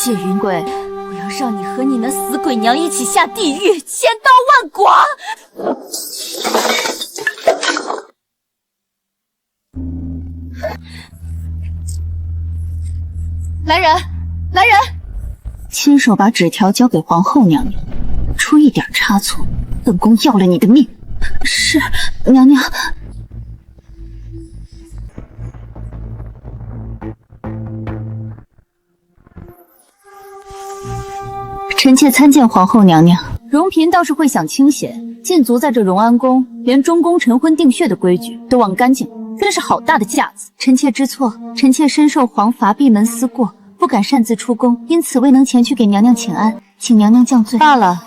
谢云贵，我要让你和你那死鬼娘一起下地狱，千刀万剐！来人，来人！亲手把纸条交给皇后娘娘，出一点差错，本宫要了你的命。是，娘娘。臣妾参见皇后娘娘。荣嫔倒是会享清闲，禁足在这荣安宫，连中宫晨昏定穴的规矩都忘干净，真是好大的架子。臣妾知错，臣妾深受皇罚，闭门思过，不敢擅自出宫，因此未能前去给娘娘请安，请娘娘降罪。罢了，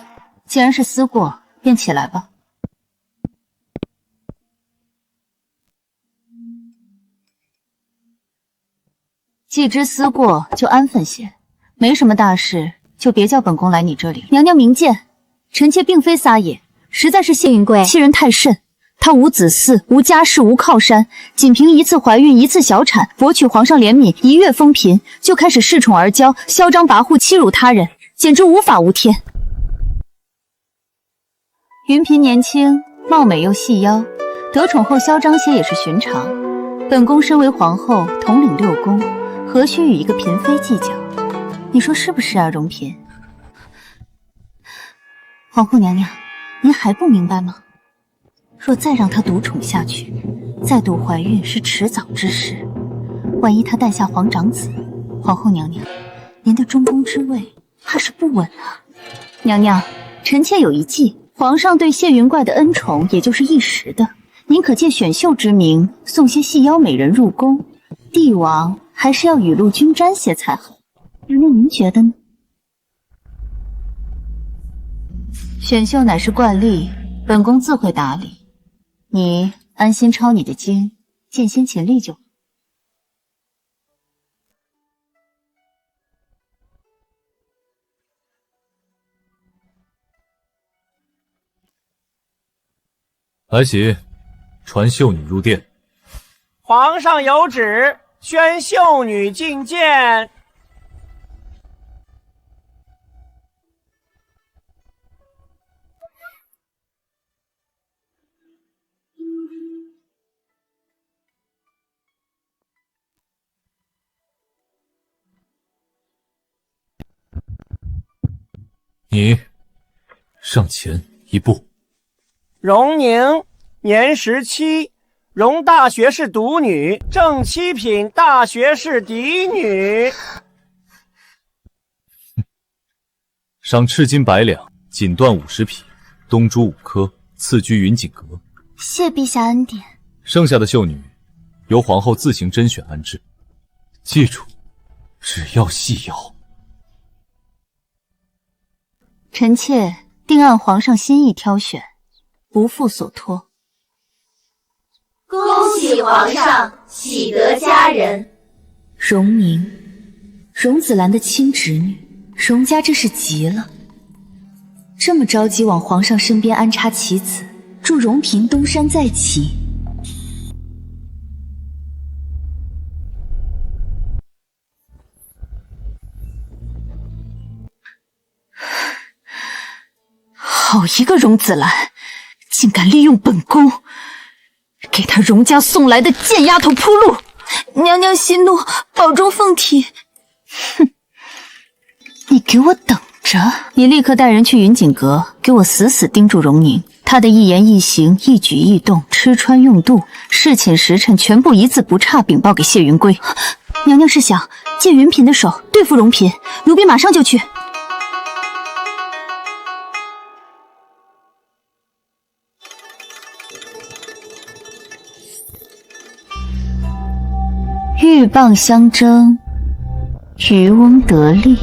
既然是思过，便起来吧。既知思过，就安分些，没什么大事，就别叫本宫来你这里。娘娘明鉴，臣妾并非撒野，实在是谢云贵欺人太甚。她无子嗣，无家世，无靠山，仅凭一次怀孕，一次小产，博取皇上怜悯，一跃风频，就开始恃宠而骄，嚣张跋扈，欺辱他人，简直无法无天。云嫔年轻，貌美又细腰，得宠后嚣张些也是寻常。本宫身为皇后，统领6宫，何须与一个嫔妃计较？你说是不是啊，荣嫔？皇后娘娘，您还不明白吗？若再让她独宠下去，再度怀孕是迟早之事。万一她诞下皇长子，皇后娘娘，您的中宫之位怕是不稳啊。娘娘，臣妾有一计，皇上对谢云怪的恩宠也就是一时的，您可借选秀之名送些细腰美人入宫，帝王还是要雨露均沾些才好。娘娘您觉得呢？选秀乃是惯例，本宫自会打理。你安心抄你的经，尽心尽力就好。来喜，传秀女入殿。皇上有旨，宣秀女觐见。你上前一步。荣宁，年17，荣大学士独女，正七品大学士嫡女。赏赤金100两，锦缎50匹，东珠5颗，赐居云锦阁。谢陛下恩典。剩下的秀女，由皇后自行甄选安置。记住，只要细腰。臣妾定按皇上心意挑选，不负所托。恭喜皇上，喜得佳人。荣宁，荣子兰的亲侄女，荣家这是急了，这么着急往皇上身边安插棋子，助荣嫔东山再起。好一个荣子兰，竟敢利用本宫，给他荣家送来的贱丫头铺路！娘娘息怒，保重凤体。哼，你给我等着！你立刻带人去云锦阁，给我死死盯住荣宁，她的一言一行、一举一动、吃穿用度、侍寝时辰，全部一字不差禀报给谢云归。娘娘是想借云嫔的手对付荣嫔，奴婢马上就去。鹬蚌相争，渔翁得利。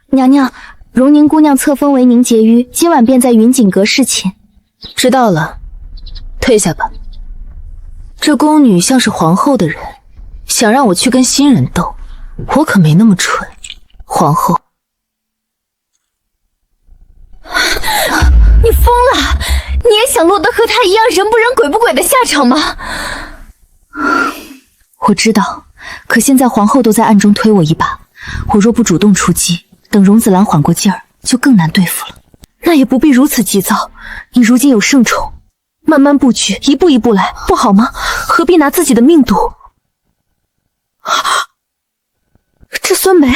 娘娘，荣宁姑娘册封为宁婕妤，今晚便在云锦阁侍寝。知道了，退下吧。这宫女像是皇后的人，想让我去跟新人斗，我可没那么蠢。皇后。你疯了！你你也想落得和他一样人不人鬼不鬼的下场吗？我知道，可现在皇后都在暗中推我一把，我若不主动出击，等荣子兰缓过劲儿，就更难对付了。那也不必如此急躁，你如今有圣宠，慢慢布局，一步一步来，不好吗？何必拿自己的命赌？这酸梅，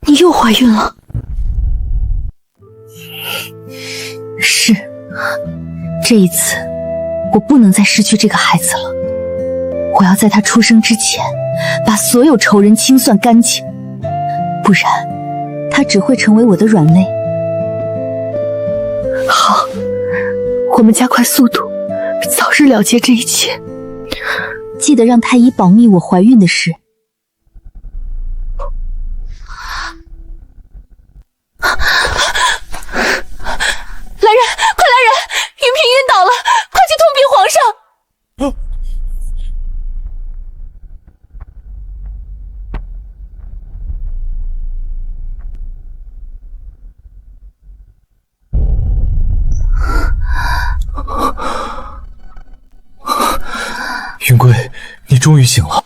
你又怀孕了？是，这一次我不能再失去这个孩子了。我要在他出生之前，把所有仇人清算干净，不然他只会成为我的软肋。好，我们加快速度，早日了结这一切。记得让太医保密我怀孕的事。来人，快来人！云嫔晕倒了，快去通禀皇上！云贵，你终于醒了。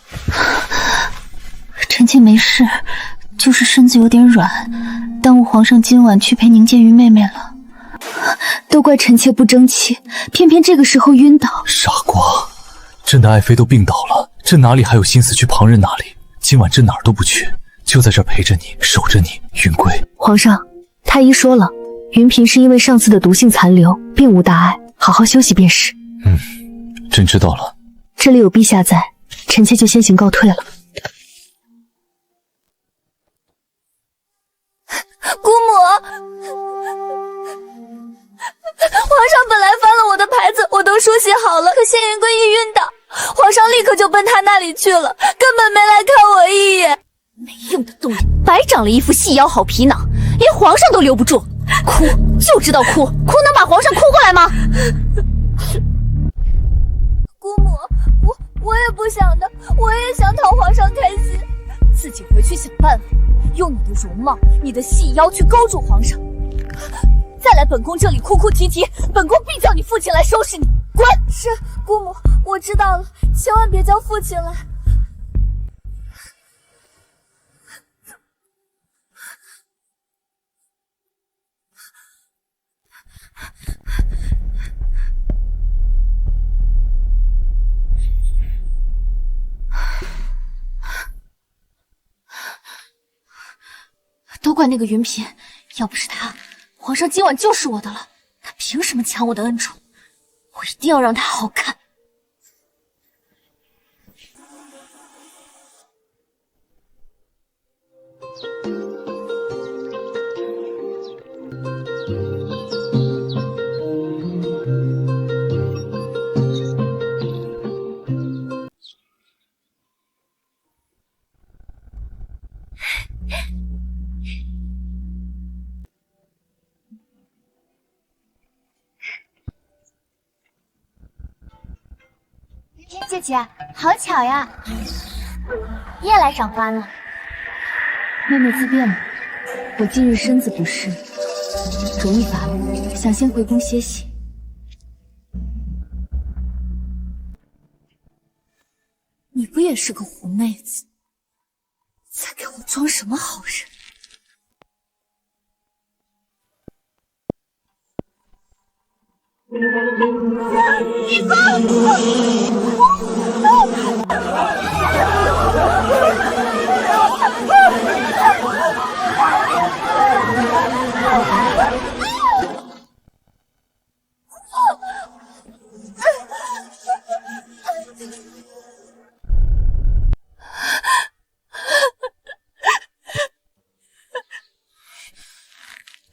臣妾没事，就是身子有点软，耽误皇上今晚去陪宁剑玉妹妹了。都怪臣妾不争气，偏偏这个时候晕倒。傻瓜，朕的爱妃都病倒了，朕哪里还有心思去旁人哪里？今晚朕哪儿都不去，就在这儿陪着你，守着你，云贵。皇上，太医说了，云嫔是因为上次的毒性残留，并无大碍，好好休息便是。朕知道了。这里有陛下在，臣妾就先行告退了。姑母，皇上本来翻了我的牌子，我都书写好了，可谢云贵一晕倒，皇上立刻就奔他那里去了，根本没来看我一眼。没用的东西，白长了一副细腰好皮囊，连皇上都留不住。哭就知道哭，哭能把皇上哭过来吗？姑母，我也不想的，我也想讨皇上开心。自己回去想办法，用你的容貌、你的细腰去勾住皇上。再来本宫这里哭哭啼啼，本宫必叫你父亲来收拾你。滚！是，姑母，我知道了，千万别叫父亲来。都怪那个云嫔，要不是她，皇上今晚就是我的了。她凭什么抢我的恩宠？我一定要让她好看。姐姐，好巧呀，你也来赏花了。妹妹自便吧，我近日身子不适，主意乏力，想先回宫歇息。你不也是个狐妹子，在给我装什么好人？你放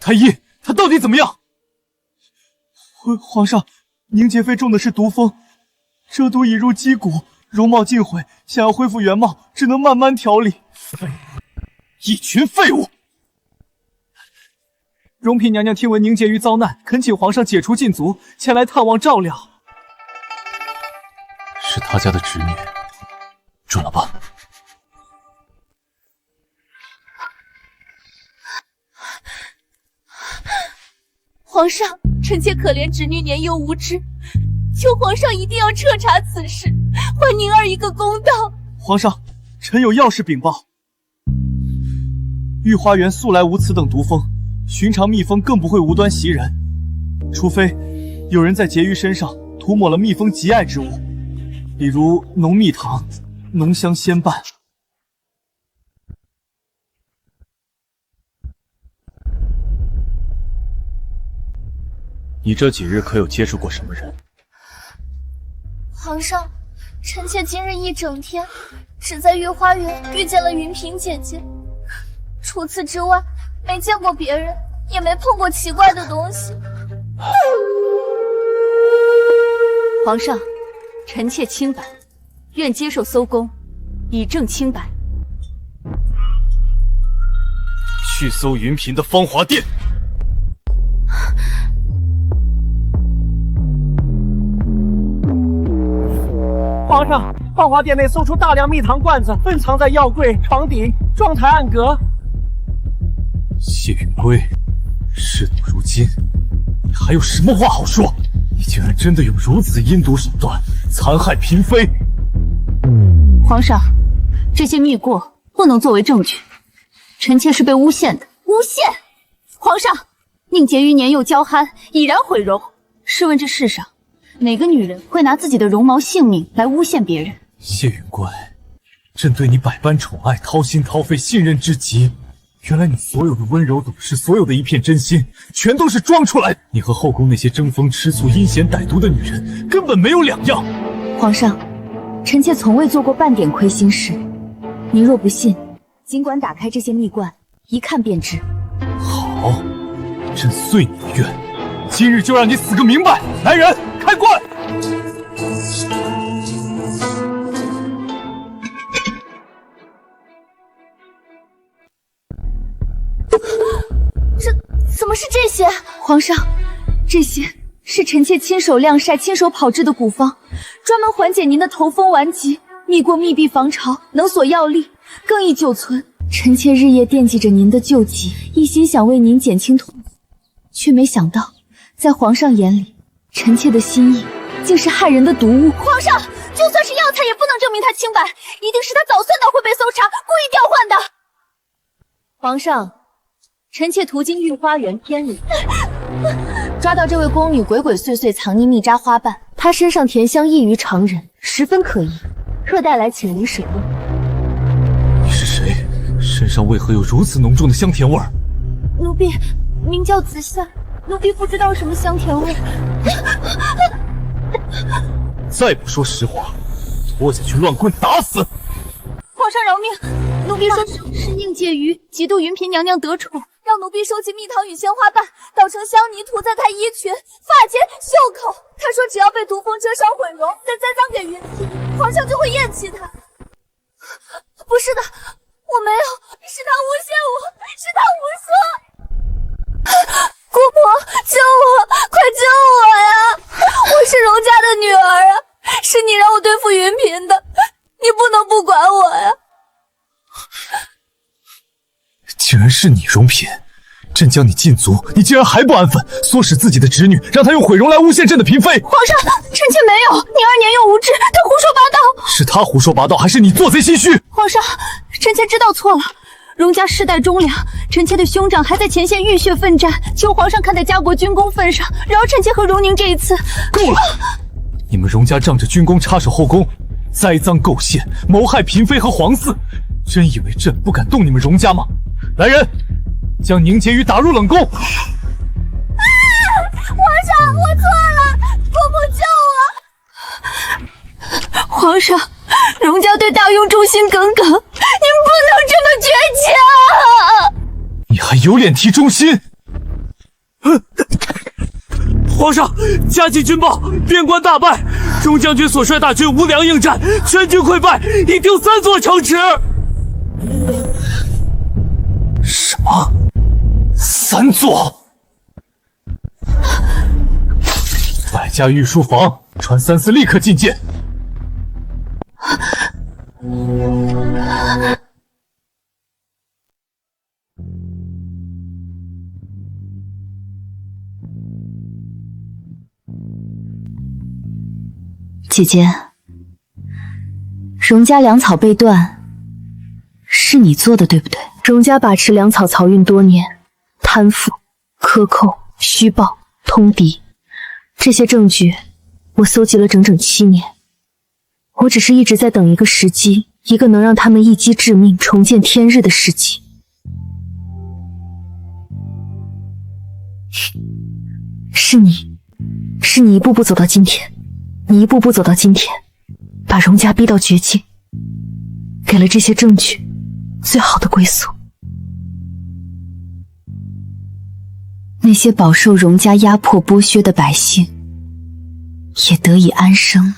太医，他到底怎么样？皇上，宁洁妃中的是毒风，这毒已入肌骨，容貌尽毁，想要恢复原貌，只能慢慢调理。一群废物！容嫔娘娘听闻宁洁于遭难，恳请皇上解除禁足，前来探望照料。是他家的侄女，准了吧？皇皇上，臣妾可怜侄女年幼无知，求皇上一定要彻查此事，还宁儿一个公道。皇上，臣有要事禀报。御花园素来无此等毒蜂，寻常蜜蜂更不会无端袭人，除非有人在婕妤身上涂抹了蜜蜂极爱之物，比如浓蜜糖、浓香仙瓣。你这几日可有接触过什么人？皇上，臣妾今日一整天只在御花园遇见了云嫔姐姐，除此之外没见过别人，也没碰过奇怪的东西。皇上，臣妾清白，愿接受搜供，以证清白。去搜云嫔的芳华殿。皇上，芳华殿内搜出大量蜜糖罐子，分藏在药柜、床底、妆台暗格。谢允归，事到如今，你还有什么话好说？你竟然真的用如此阴毒手段残害嫔妃！皇上，这些蜜过不能作为证据，臣妾是被诬陷的。诬陷！皇上，宁婕妤年幼娇憨，已然毁容。试问这世上，哪个女人会拿自己的容貌性命来诬陷别人？谢允归，朕对你百般宠爱，掏心掏肺，信任至极。原来你所有的温柔懂事，所有的一片真心，全都是装出来的。你和后宫那些争风吃醋、阴险歹毒的女人根本没有两样。皇上，臣妾从未做过半点亏心事。您若不信，尽管打开这些蜜罐，一看便知。好，朕遂你的愿，今日就让你死个明白！来人，开罐！怎么是这些？皇上，这些是臣妾亲手晾晒、亲手炮制的古方，专门缓解您的头风顽疾。蜜过密闭防潮，能锁药力，更易久存。臣妾日夜惦记着您的救急，一心想为您减轻痛苦，却没想到，在皇上眼里，臣妾的心意竟是害人的毒物。皇上，就算是药材，也不能证明他清白，一定是他早算到会被搜查，故意调换的。皇上，臣妾途经御花园偏离，抓到这位宫女鬼鬼祟祟藏匿蜜渣花瓣，她身上甜香异于常人，十分可疑，特带来请您审问。你是谁？身上为何有如此浓重的香甜味儿？奴婢名叫子夏，奴婢不知道什么香甜味。再不说实话，拖下去乱棍打死！皇上饶命，奴婢说是宁婕妤嫉妒云嫔娘娘得宠，让奴婢收集蜜糖与鲜花瓣，捣成香泥涂在她衣裙、发间、袖口。她说只要被毒蜂蛰伤毁容，再栽赃给云嫔，皇上就会厌弃她。不是的，我没有，是他诬陷我，是他胡说。姑婆，救我，快救我呀！我是荣家的女儿啊，是你让我对付云嫔的，你不能不管我呀！竟然是你，荣嫔！朕将你禁足，你竟然还不安分，唆使自己的侄女，让她用毁容来诬陷朕的嫔妃。皇上，臣妾没有，宁儿年幼无知，她胡说八道。是她胡说八道，还是你做贼心虚？皇上，臣妾知道错了。荣家世代忠良，臣妾的兄长还在前线浴血奋战，求皇上看在家国军功份上，饶臣妾和荣宁这一次。够了！你们荣家仗着军功插手后宫，栽赃构陷，谋害嫔妃和皇嗣，真以为朕不敢动你们荣家吗？来人，将宁婕妤打入冷宫！皇上，我错了，姑婆救我！皇上，荣家对大庸忠心耿耿，您不能这么绝情！你还有脸提忠心？皇上，嘉靖军报，边关大败，荣将军所率大军无粮应战，全军溃败，已丢3座城池。什么？3座？外加御书房，传3司立刻觐见。姐姐，荣家粮草被断，是你做的对不对？荣家把持粮草漕运多年，贪腐、克扣、虚报、通敌，这些证据我搜集了整整7年。我只是一直在等一个时机，一个能让他们一击致命、重见天日的时机。是你一步步走到今天，你一步步走到今天，把荣家逼到绝境，给了这些证据最好的归宿。那些饱受荣家压迫剥削的百姓也得以安生了。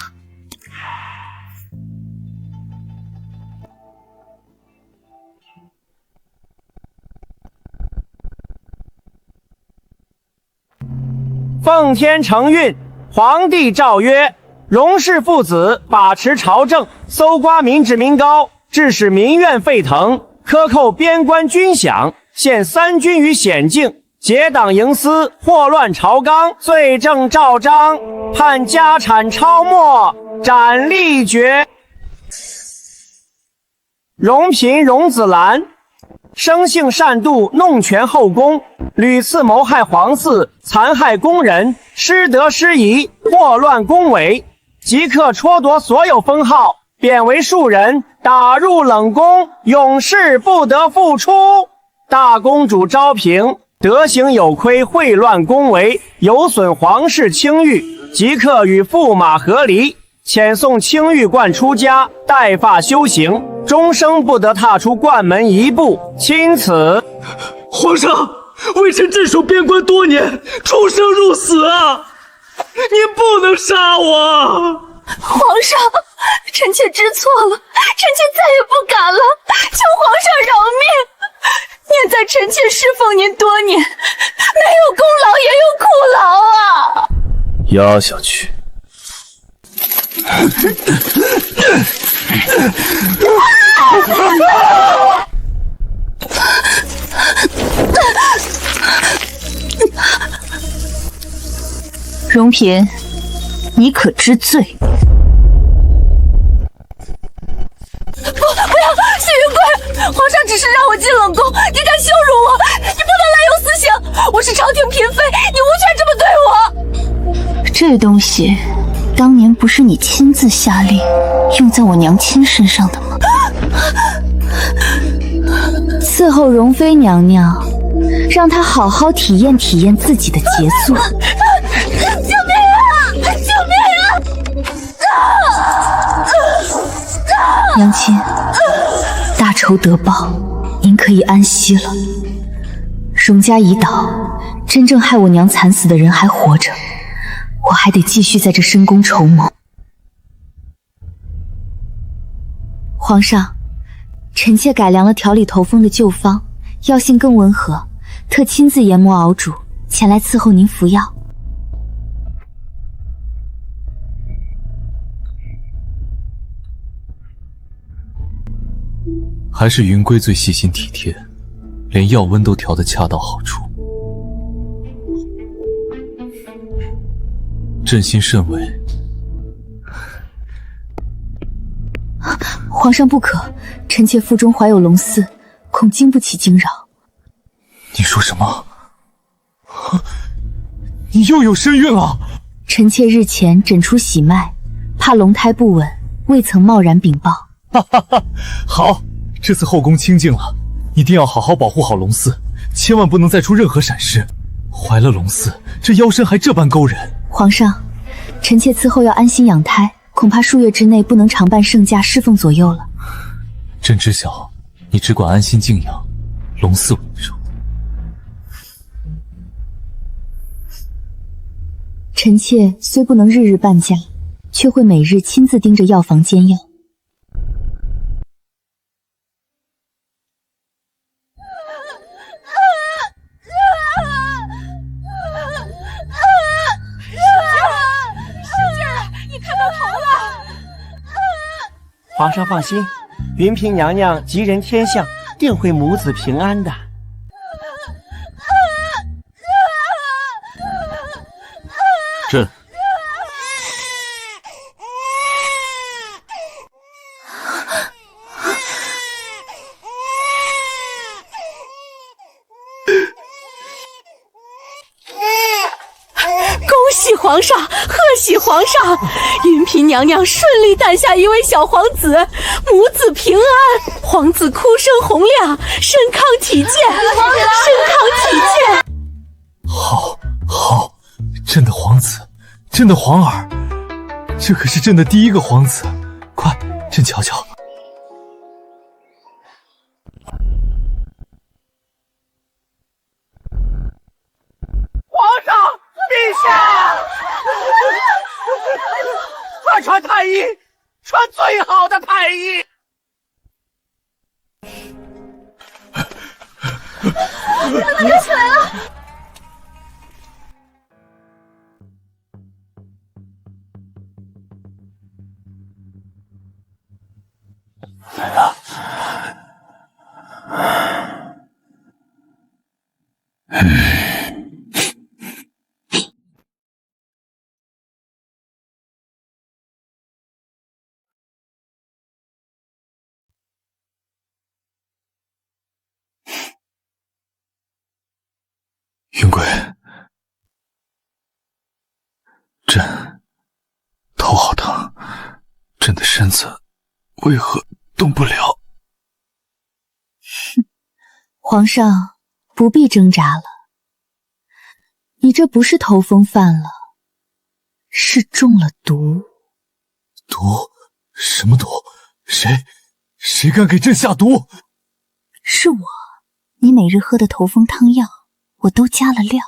奉天承运，皇帝诏曰：荣氏父子把持朝政，搜刮民脂民膏，致使民怨沸腾，克扣边关军饷，陷三军于险境，结党营私，祸乱朝纲，罪证昭彰，判家产超没，斩立决。荣嫔荣子兰生性善妒，弄权后宫，屡次谋害皇嗣，残害宫人，失德失仪，祸乱宫闱，即刻褫夺所有封号，贬为庶人，打入冷宫，永世不得复出。大公主昭嫔德行有亏，秽乱宫闱，有损皇室清誉，即刻与驸马和离，遣送青玉观出家，带发修行，终生不得踏出冠门一步。钦此。皇上，微臣镇守边关多年，出生入死啊！您不能杀我！皇上，臣妾知错了，臣妾再也不敢了，求皇上饶命！念在臣妾侍奉您多年，没有功劳也有苦劳啊！压下去。荣嫔，你可知罪？不要，谢云贵！皇上只是让我进冷宫，你敢羞辱我？你不能滥用私刑！我是朝廷嫔妃，你无权这么对我！这东西当年不是你亲自下令用在我娘亲身上的吗？伺候容妃娘娘，让她好好体验体验自己的杰作。救命啊！救命啊！娘亲，大仇得报，您可以安息了。荣家已倒，真正害我娘惨死的人还活着，我还得继续在这深宫筹谋。皇上，臣妾改良了调理头风的旧方，药性更温和，特亲自研磨熬煮，前来伺候您服药。还是云归最细心体贴，连药温都调得恰到好处。朕心甚慰。皇上不可，臣妾腹中怀有龙嗣，恐经不起惊扰。你说什么？你又有身孕了？臣妾日前诊出喜脉，怕龙胎不稳，未曾贸然禀报。哈哈哈，好，这次后宫清静了，一定要好好保护好龙嗣，千万不能再出任何闪失。怀了龙嗣，这腰身还这般勾人。皇上，臣妾伺候要安心养胎，恐怕数月之内不能常伴圣驾侍奉左右了。朕知晓，你只管安心静养，龙嗣为重。臣妾虽不能日日伴驾，却会每日亲自盯着药房煎药。皇上放心，云嫔娘娘吉人天相，定会母子平安的。朕喜皇上，贺喜皇上！云嫔娘娘顺利诞下一位小皇子，母子平安，皇子哭声洪亮，身康体健，身康体健。好，朕的皇子，朕的皇儿，这可是朕的第一个皇子，快，朕瞧瞧。皇上，陛下，快传太医，传最好的太医。他们起来了。来了。云贵，朕头好疼，朕的身子为何动不了？皇上不必挣扎了，你这不是头风犯了，是中了毒。毒？什么毒？谁敢给朕下毒？是我，你每日喝的头风汤药，我都加了料，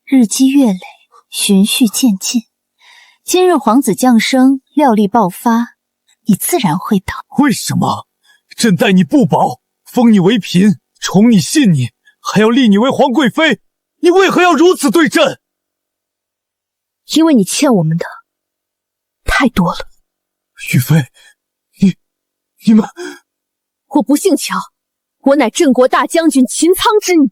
日积月累，循序渐进。今日皇子降生，料力爆发，你自然会倒。为什么？朕待你不薄，封你为嫔，宠你信你，还要立你为皇贵妃，你为何要如此对朕？因为你欠我们的太多了。玉妃，你们……我不姓乔，我乃镇国大将军秦苍之女。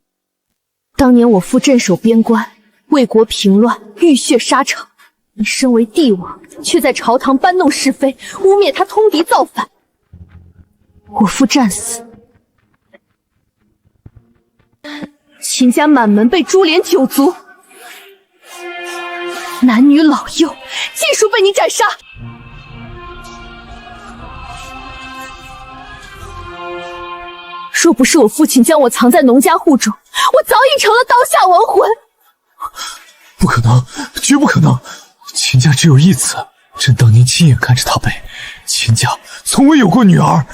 当年我父镇守边关，为国平乱，浴血沙场。你身为帝王，却在朝堂搬弄是非，污蔑他通敌造反。我父战死，秦家满门被株连九族，男女老幼尽数被你斩杀。若不是我父亲将我藏在农家户中，我早已成了刀下亡魂。不可能，绝不可能！秦家只有一子，朕当年亲眼看着他被。秦家从未有过女儿。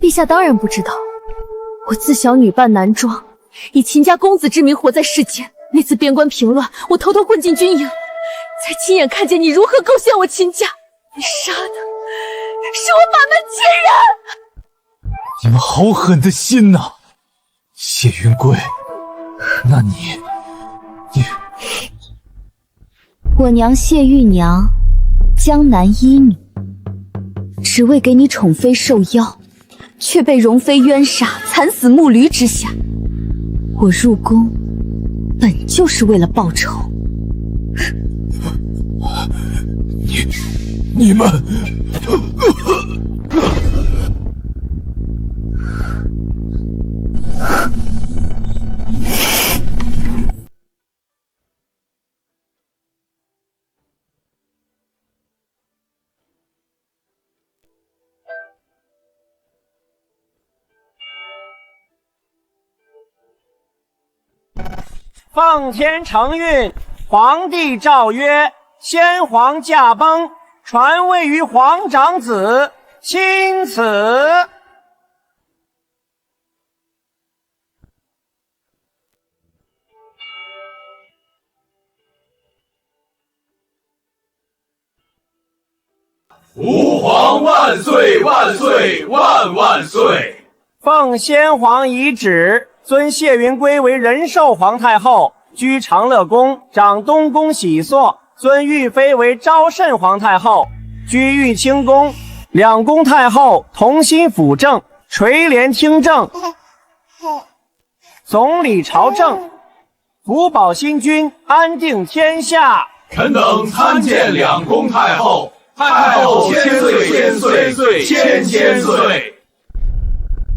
陛下当然不知道，我自小女扮男装，以秦家公子之名活在世间。那次边关平乱，我偷偷混进军营，才亲眼看见你如何构陷我秦家。你杀的是我把门亲人。你们好狠的心呐！谢云贵，那你我娘谢玉娘，江南医女，只为给你宠妃受邀，却被容妃冤杀，惨死木驴之下。我入宫本就是为了报仇。你们奉天承运，皇帝诏曰：先皇驾崩，传位于皇长子，钦此。吾皇万岁万岁万万岁！奉先皇遗旨，尊谢云归为仁寿皇太后，居长乐宫，掌东宫喜朔；尊玉妃为昭慎皇太后，居玉清宫。两宫太后同心辅政，垂帘听政，总理朝政，福保新君，安定天下。臣等参见两宫太后。太后千岁千岁千千岁！